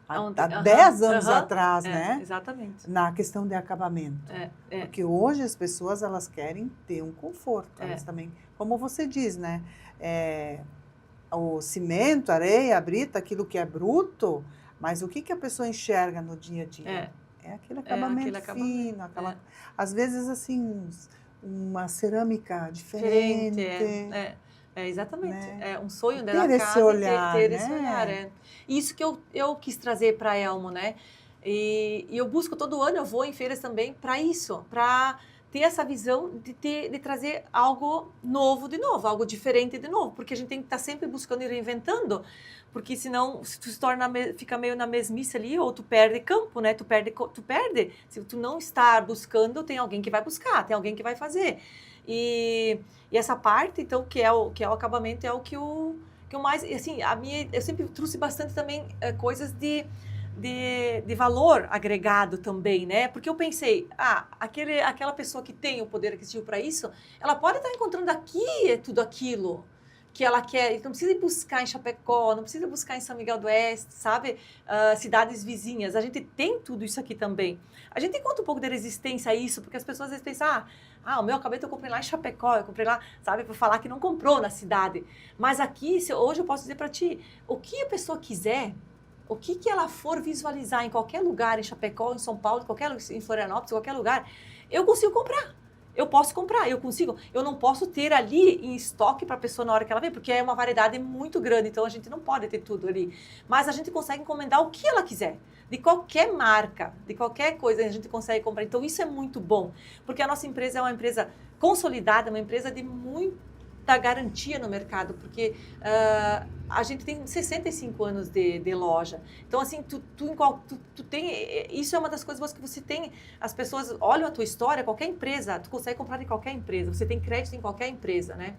há 10 anos Aham. atrás, né? Exatamente. Na questão de acabamento. Porque hoje as pessoas, elas querem ter um conforto. Elas também, como você diz, né? O cimento, a areia, a brita, aquilo que é bruto, mas o que a pessoa enxerga no dia a dia? É aquele acabamento fino, às vezes assim, uma cerâmica diferente. Exatamente. Né? É um sonho Ter da esse casa olhar, ter né? esse olhar. Isso que eu quis trazer para a Elmo, né? E eu busco todo ano, eu vou em feiras também para isso, para ter essa visão de trazer algo novo de novo, algo diferente de novo, porque a gente tem que estar sempre buscando e reinventando, porque senão se tu se torna, fica meio na mesmice ali, ou tu perde campo, né? Tu perde. Se tu não estar buscando, tem alguém que vai buscar, tem alguém que vai fazer. E essa parte, então, que é o acabamento, é o que eu mais, assim, eu sempre trouxe bastante também coisas de valor agregado também, né? Porque eu pensei, aquela pessoa que tem o poder aquisitivo para isso, ela pode estar encontrando aqui tudo aquilo que ela quer, não precisa ir buscar em Chapecó, não precisa buscar em São Miguel do Oeste, sabe? Cidades vizinhas, a gente tem tudo isso aqui também. A gente conta um pouco de resistência a isso, porque as pessoas às vezes pensam, o meu acabamento eu comprei lá em Chapecó, eu comprei lá, sabe, para falar que não comprou na cidade. Mas aqui, hoje eu posso dizer para ti, o que a pessoa quiser, o que ela for visualizar em qualquer lugar, em Chapecó, em São Paulo, em Florianópolis, em qualquer lugar, eu consigo comprar. Eu posso comprar, eu consigo. Eu não posso ter ali em estoque para a pessoa na hora que ela vem, porque é uma variedade muito grande, então a gente não pode ter tudo ali. Mas a gente consegue encomendar o que ela quiser, de qualquer marca, de qualquer coisa a gente consegue comprar. Então isso é muito bom, porque a nossa empresa é uma empresa consolidada, uma empresa de muita garantia no mercado, porque a gente tem 65 anos de loja. Então, assim, tu tem... Isso é uma das coisas boas que você tem. As pessoas olham a tua história, qualquer empresa, tu consegue comprar em qualquer empresa. Você tem crédito em qualquer empresa, né?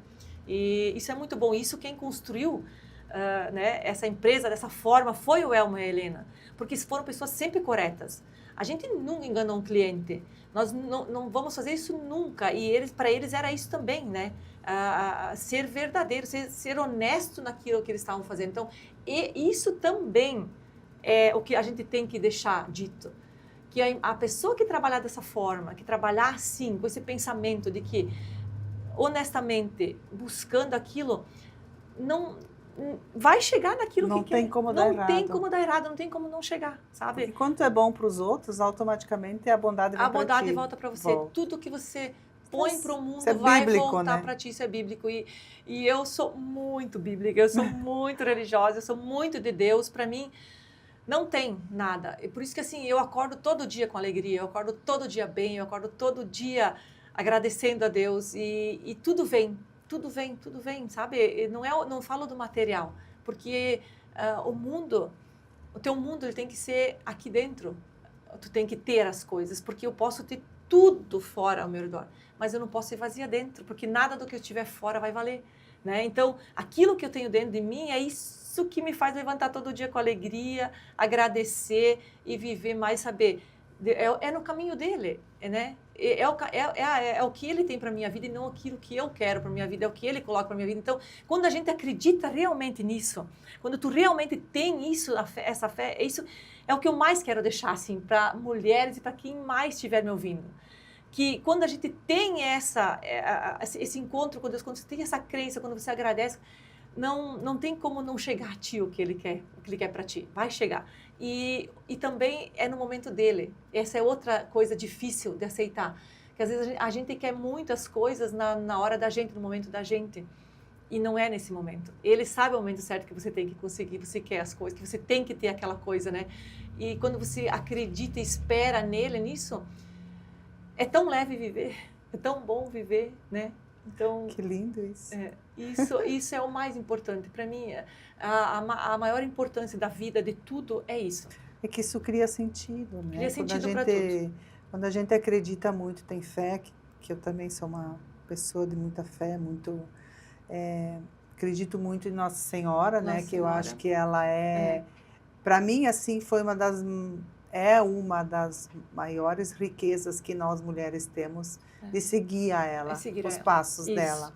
E isso é muito bom. Isso quem construiu né, essa empresa dessa forma foi o Elmo e a Helena. Porque foram pessoas sempre corretas. A gente nunca enganou um cliente. Nós não vamos fazer isso nunca. E para eles era isso também, né? Ser verdadeiro, ser honesto naquilo que eles estavam fazendo. Então, isso também é o que a gente tem que deixar dito. Que a pessoa que trabalhar dessa forma, que trabalhar assim, com esse pensamento de que, honestamente, buscando aquilo, não vai chegar naquilo que quer. Não tem como dar errado. Não tem como dar errado, não tem como não chegar, sabe? Porque quando é bom para os outros, automaticamente a bondade vem para ti. A bondade volta para você. Tudo que você põe para o mundo vai voltar, né, para ti, isso é bíblico. E eu sou muito bíblica, eu sou muito religiosa, eu sou muito de Deus. Para mim, não tem nada. E por isso que assim, eu acordo todo dia com alegria, eu acordo todo dia bem, eu acordo todo dia agradecendo a Deus. E tudo vem, sabe? Não falo do material, porque o teu mundo ele tem que ser aqui dentro. Tu tem que ter as coisas, porque eu posso ter tudo fora ao meu redor, mas eu não posso ser vazia dentro, porque nada do que eu tiver fora vai valer, né? Então, aquilo que eu tenho dentro de mim é isso que me faz levantar todo dia com alegria, agradecer e viver mais, saber, é no caminho dele, né? É o que ele tem para minha vida e não aquilo que eu quero para minha vida, é o que ele coloca para minha vida. Então, quando a gente acredita realmente nisso, quando tu realmente tem isso, essa fé, isso é o que eu mais quero deixar assim para mulheres e para quem mais estiver me ouvindo. Que quando a gente tem esse encontro com Deus, quando você tem essa crença, quando você agradece, não tem como não chegar a ti o que ele quer para ti. Vai chegar. E também é no momento dele. Essa é outra coisa difícil de aceitar. Que às vezes a gente quer muitas coisas na hora da gente, no momento da gente. E não é nesse momento. Ele sabe o momento certo que você tem que conseguir, você quer as coisas, que você tem que ter aquela coisa, né? E quando você acredita e espera nele, nisso, é tão leve viver, é tão bom viver, né? Então, que lindo isso. Isso é o mais importante. Para mim, a maior importância da vida, de tudo, é isso. É que isso cria sentido, né? Cria sentido para tudo. Quando a gente acredita muito, tem fé, que eu também sou uma pessoa de muita fé, acredito muito em Nossa Senhora, né? Que eu acho que ela para mim, assim, foi uma das maiores riquezas que nós mulheres temos de seguir a ela, os passos dela.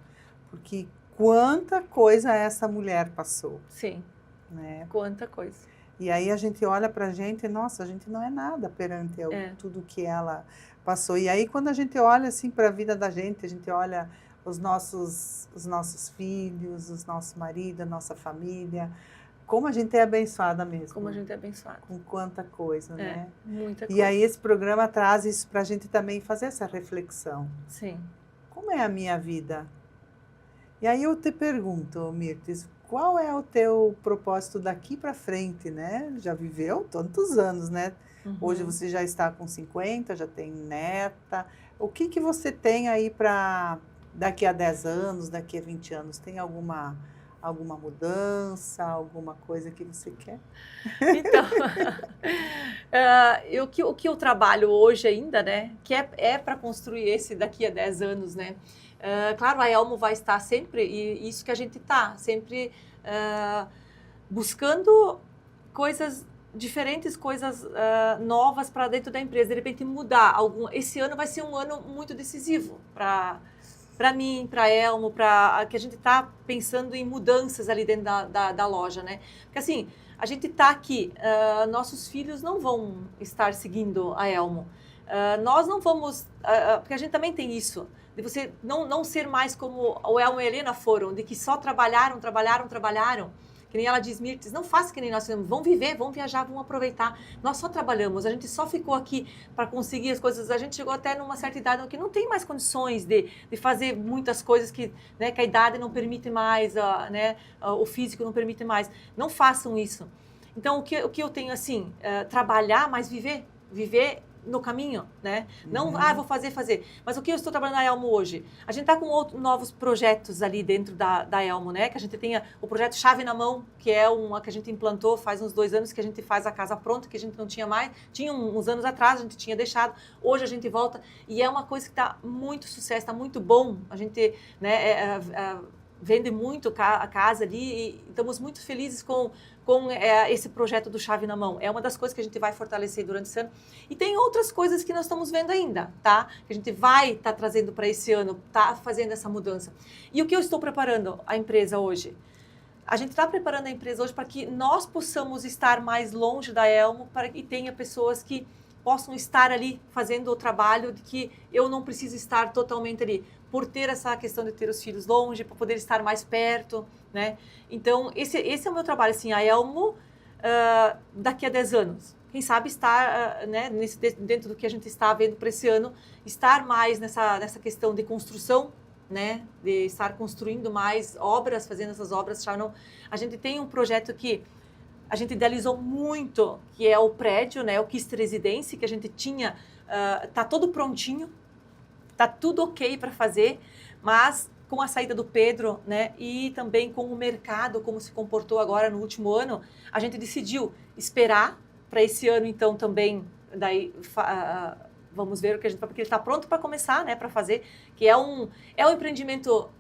Porque quanta coisa essa mulher passou, Sim, né? quanta coisa. E aí a gente olha para a gente, nossa, a gente não é nada perante tudo que ela passou. E aí quando a gente olha assim para a vida da gente, a gente olha os nossos filhos, os nossos maridos, a nossa família, como a gente é abençoada mesmo. Como a gente é abençoada. Com quanta coisa, né? Muita E coisa. aí esse programa traz isso para a gente também fazer essa reflexão. Sim. Como é a minha vida? E aí eu te pergunto, Mirtes, qual é o teu propósito daqui para frente, né? Já viveu tantos anos, né? Hoje você já está com 50, já tem neta. O que você tem aí para daqui a 10 anos, daqui a 20 anos? Tem alguma mudança, alguma coisa que você quer? Então, o que eu trabalho hoje ainda, né? Que é para construir esse daqui a 10 anos, né? Claro, a Elmo vai estar sempre, e isso que a gente está, sempre buscando coisas diferentes, coisas novas para dentro da empresa. De repente mudar esse ano vai ser um ano muito decisivo para mim, para a Elmo, que a gente está pensando em mudanças ali dentro da loja, né? Porque assim, a gente está aqui, nossos filhos não vão estar seguindo a Elmo. Nós não vamos, porque a gente também tem isso, de você não ser mais como o Elmo e a Helena foram, de que só trabalharam. Que nem ela diz, Mirtes, não faça que nem nós fizemos, vão viver, vão viajar, vão aproveitar. Nós só trabalhamos, a gente só ficou aqui para conseguir as coisas. A gente chegou até numa certa idade que não tem mais condições de fazer muitas coisas que a idade não permite mais, o físico não permite mais. Não façam isso. Então, o que eu tenho assim, trabalhar, mas viver no caminho, né? Não, vou fazer. Mas o que eu estou trabalhando na Elmo hoje? A gente está com novos projetos ali dentro da Elmo, né? Que a gente tenha o projeto Chave na Mão, que é uma que a gente implantou faz uns 2 anos, que a gente faz a casa pronta, que a gente não tinha mais. Tinha uns anos atrás, a gente tinha deixado. Hoje a gente volta e é uma coisa que está muito sucesso, está muito bom. A gente, né, vende muito a casa ali e estamos muito felizes com esse projeto do Chave na Mão. É uma das coisas que a gente vai fortalecer durante esse ano. E tem outras coisas que nós estamos vendo ainda, tá? Que a gente vai estar trazendo para esse ano, tá fazendo essa mudança. E o que eu estou preparando a empresa hoje? A gente está preparando a empresa hoje para que nós possamos estar mais longe da Elmo, para que tenha pessoas que possam estar ali fazendo o trabalho de que eu não preciso estar totalmente ali, por ter essa questão de ter os filhos longe, para poder estar mais perto, né? Então, esse é o meu trabalho, assim, a Elmo, daqui a 10 anos. Quem sabe estar, né, dentro do que a gente está vendo para esse ano, estar mais nessa questão de construção, né, de estar construindo mais obras, fazendo essas obras. A gente tem um projeto que a gente idealizou muito, que é o prédio, né, o Kist Residência, que a gente tinha, tá todo prontinho, tá tudo ok para fazer, mas com a saída do Pedro, né, e também com o mercado, como se comportou agora no último ano, a gente decidiu esperar para esse ano, então, também, daí, vamos ver o que a gente vai, porque ele está pronto para começar, né, para fazer, que é um empreendimento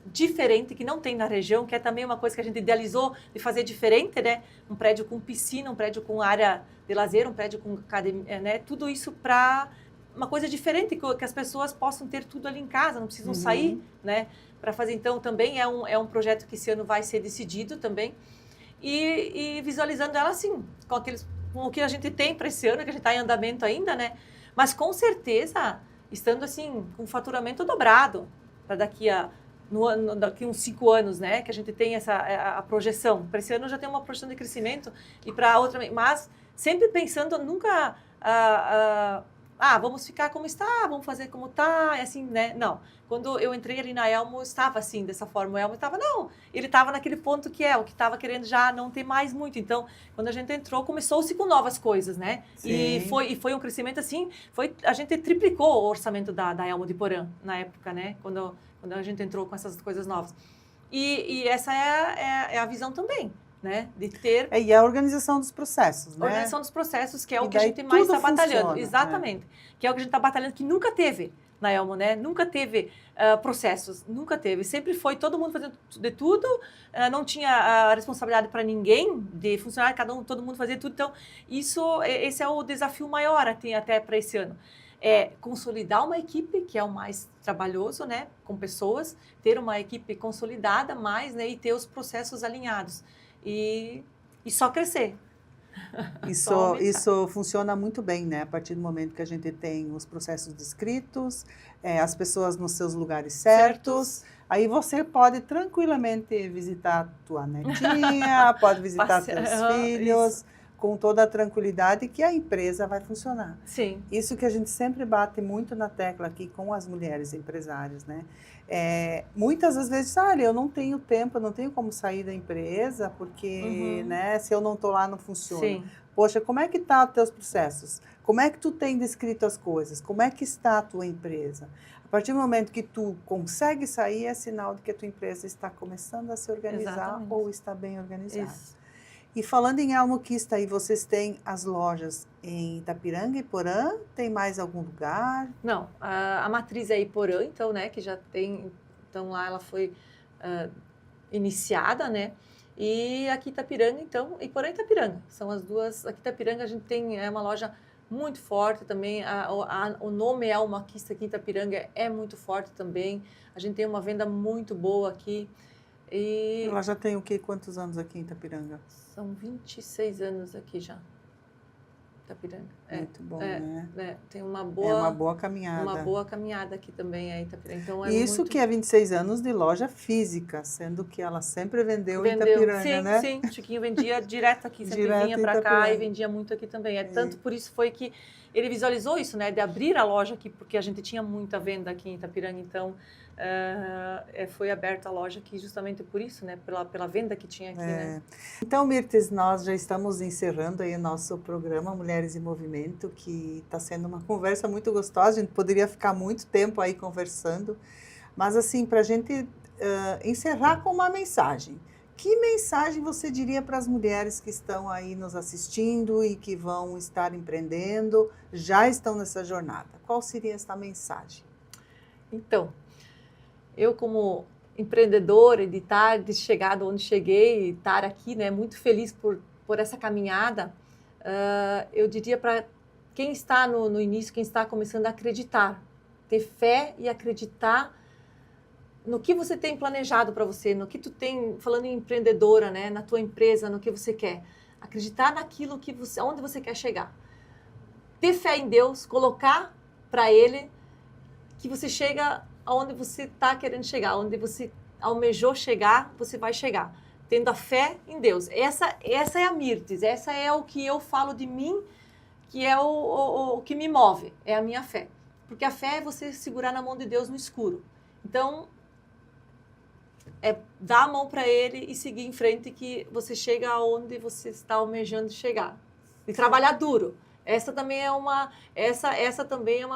diferente, que não tem na região, que é também uma coisa que a gente idealizou de fazer diferente, né, um prédio com piscina, um prédio com área de lazer, um prédio com academia, né, tudo isso para uma coisa diferente, que as pessoas possam ter tudo ali em casa, não precisam sair, né, para fazer. Então, também é um projeto que esse ano vai ser decidido também, e visualizando ela assim, com o que a gente tem para esse ano, que a gente está em andamento ainda, né, mas com certeza, estando assim, com faturamento dobrado, para daqui uns 5 anos, né, que a gente tem a projeção. Para esse ano já tem uma projeção de crescimento, e para outra, mas sempre pensando nunca... vamos ficar como está, vamos fazer como está, assim, né? Não. Quando eu entrei ali na Elmo, estava assim, dessa forma. O Elmo estava, ele estava naquele ponto que o que estava querendo já não ter mais muito. Então, quando a gente entrou, começou-se com novas coisas, né? Sim. E foi um crescimento assim, a gente triplicou o orçamento da Elmo de Porã, na época, né? Quando a gente entrou com essas coisas novas. E essa é a visão também, né? De ter... E a organização dos processos, né? A organização dos processos, que é o que a gente mais está batalhando. Exatamente. Que é o que a gente está batalhando, que nunca teve na Elmo, né? Nunca teve processos, nunca teve. Sempre foi todo mundo fazendo de tudo, não tinha a responsabilidade para ninguém de funcionar, todo mundo fazia tudo. Então, esse é o desafio maior até para esse ano. é consolidar uma equipe, que é o mais trabalhoso, né, com pessoas, ter uma equipe consolidada mais, né, e ter os processos alinhados e só crescer. Isso, Só aumentar. isso funciona muito bem, né? A partir do momento que a gente tem os processos descritos, as pessoas nos seus lugares certos, aí você pode tranquilamente visitar tua netinha, pode visitar teus filhos, Isso. com toda a tranquilidade que a empresa vai funcionar. Sim. Isso que a gente sempre bate muito na tecla aqui com as mulheres empresárias, né? Muitas das vezes, olha, eu não tenho tempo, eu não tenho como sair da empresa, porque, né, se eu não estou lá, não funciona. Sim. Poxa, como é que tá os teus processos? Como é que tu tem descrito as coisas? Como é que está a tua empresa? A partir do momento que tu consegue sair, é sinal de que a tua empresa está começando a se organizar. Exatamente. Ou está bem organizada. Isso. E falando em Alma Conquista, aí vocês têm as lojas em Itapiranga e Porã? Tem mais algum lugar? Não, a matriz é Iporã, então, né, que já tem, então lá ela foi iniciada, né, e aqui Itapiranga, então, Iporã e Itapiranga, são as duas. Aqui Itapiranga a gente tem uma loja muito forte também, o nome Alma Conquista aqui em Itapiranga é muito forte também, a gente tem uma venda muito boa aqui. E ela já tem o quê? Quantos anos aqui em Itapiranga? São 26 anos aqui já. Itapiranga. Muito bom, né? Tem uma boa... É uma boa caminhada. Uma boa caminhada aqui também, Itapiranga. Então, Isso muito... que é 26 anos de loja física, sendo que ela sempre vendeu em Itapiranga, sim, né? Sim, o Chiquinho vendia direto aqui, sempre vinha para cá e vendia muito aqui também. Tanto por isso foi que ele visualizou isso, né? De abrir a loja aqui, porque a gente tinha muita venda aqui em Itapiranga, então... foi aberta a loja aqui justamente por isso, né? Pela venda que tinha aqui, né? Então, Mirtes, nós já estamos encerrando aí o nosso programa Mulheres em Movimento, que está sendo uma conversa muito gostosa. A gente poderia ficar muito tempo aí conversando, mas assim, para a gente encerrar com uma mensagem. Que mensagem você diria para as mulheres que estão aí nos assistindo e que vão estar empreendendo, já estão nessa jornada? Qual seria essa mensagem? Então, eu como empreendedora, de chegar onde cheguei, estar aqui, né, muito feliz por essa caminhada, eu diria para quem está no início, quem está começando a acreditar, ter fé e acreditar no que você tem planejado para você, no que tu tem, falando em empreendedora, né, na tua empresa, no que você quer, acreditar naquilo que você, onde você quer chegar, ter fé em Deus, colocar para Ele que você chega aonde você está querendo chegar, onde você almejou chegar, você vai chegar, tendo a fé em Deus. Essa é a Mirtes, essa é o que eu falo de mim, que é o que me move, é a minha fé. Porque a fé é você segurar na mão de Deus no escuro. Então, dar a mão para Ele e seguir em frente, que você chega aonde você está almejando chegar. E trabalhar duro. Essa também é uma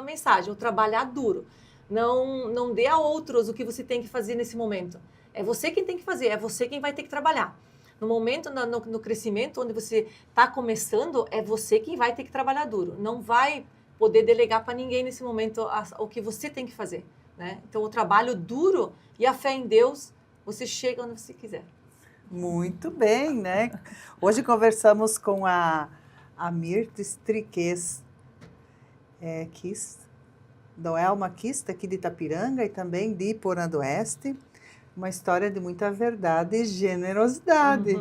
mensagem, o trabalhar duro. Não dê a outros o que você tem que fazer nesse momento. É você quem tem que fazer, é você quem vai ter que trabalhar. No momento, no crescimento, onde você está começando, é você quem vai ter que trabalhar duro. Não vai poder delegar para ninguém nesse momento o que você tem que fazer, né? Então, o trabalho duro e a fé em Deus, você chega onde você quiser. Muito bem, né? Hoje conversamos com a Mirtes Triquez, do Alma Conquista, aqui de Itapiranga e também de Iporã do Oeste. Uma história de muita verdade e generosidade.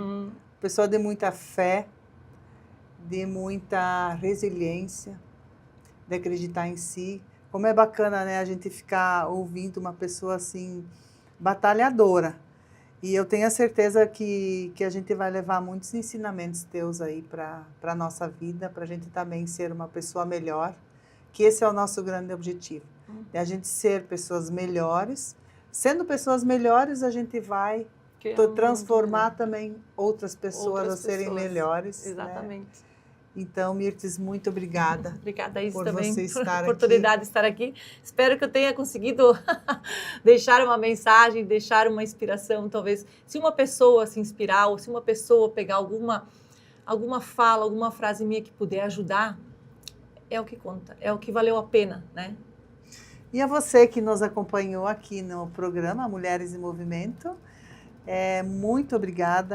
Pessoa de muita fé, de muita resiliência, de acreditar em si. Como é bacana, né, a gente ficar ouvindo uma pessoa assim, batalhadora. E eu tenho a certeza que a gente vai levar muitos ensinamentos teus aí para a nossa vida, para a gente também ser uma pessoa melhor, que esse é o nosso grande objetivo, é a gente ser pessoas melhores. Sendo pessoas melhores, a gente vai transformar também outras pessoas a serem melhores. Exatamente. Né? Então, Mirtes, muito obrigada. Obrigada, Isa, por também, você estar por a aqui. oportunidade de estar aqui. Espero que eu tenha conseguido deixar uma mensagem, deixar uma inspiração. Talvez, se uma pessoa se inspirar, ou se uma pessoa pegar alguma fala, alguma frase minha que puder ajudar, é o que conta, é o que valeu a pena, né? E a você que nos acompanhou aqui no programa Mulheres em Movimento,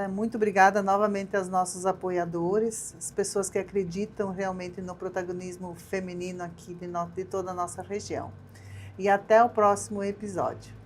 Muito obrigada novamente aos nossos apoiadores, as pessoas que acreditam realmente no protagonismo feminino aqui de toda a nossa região. E até o próximo episódio.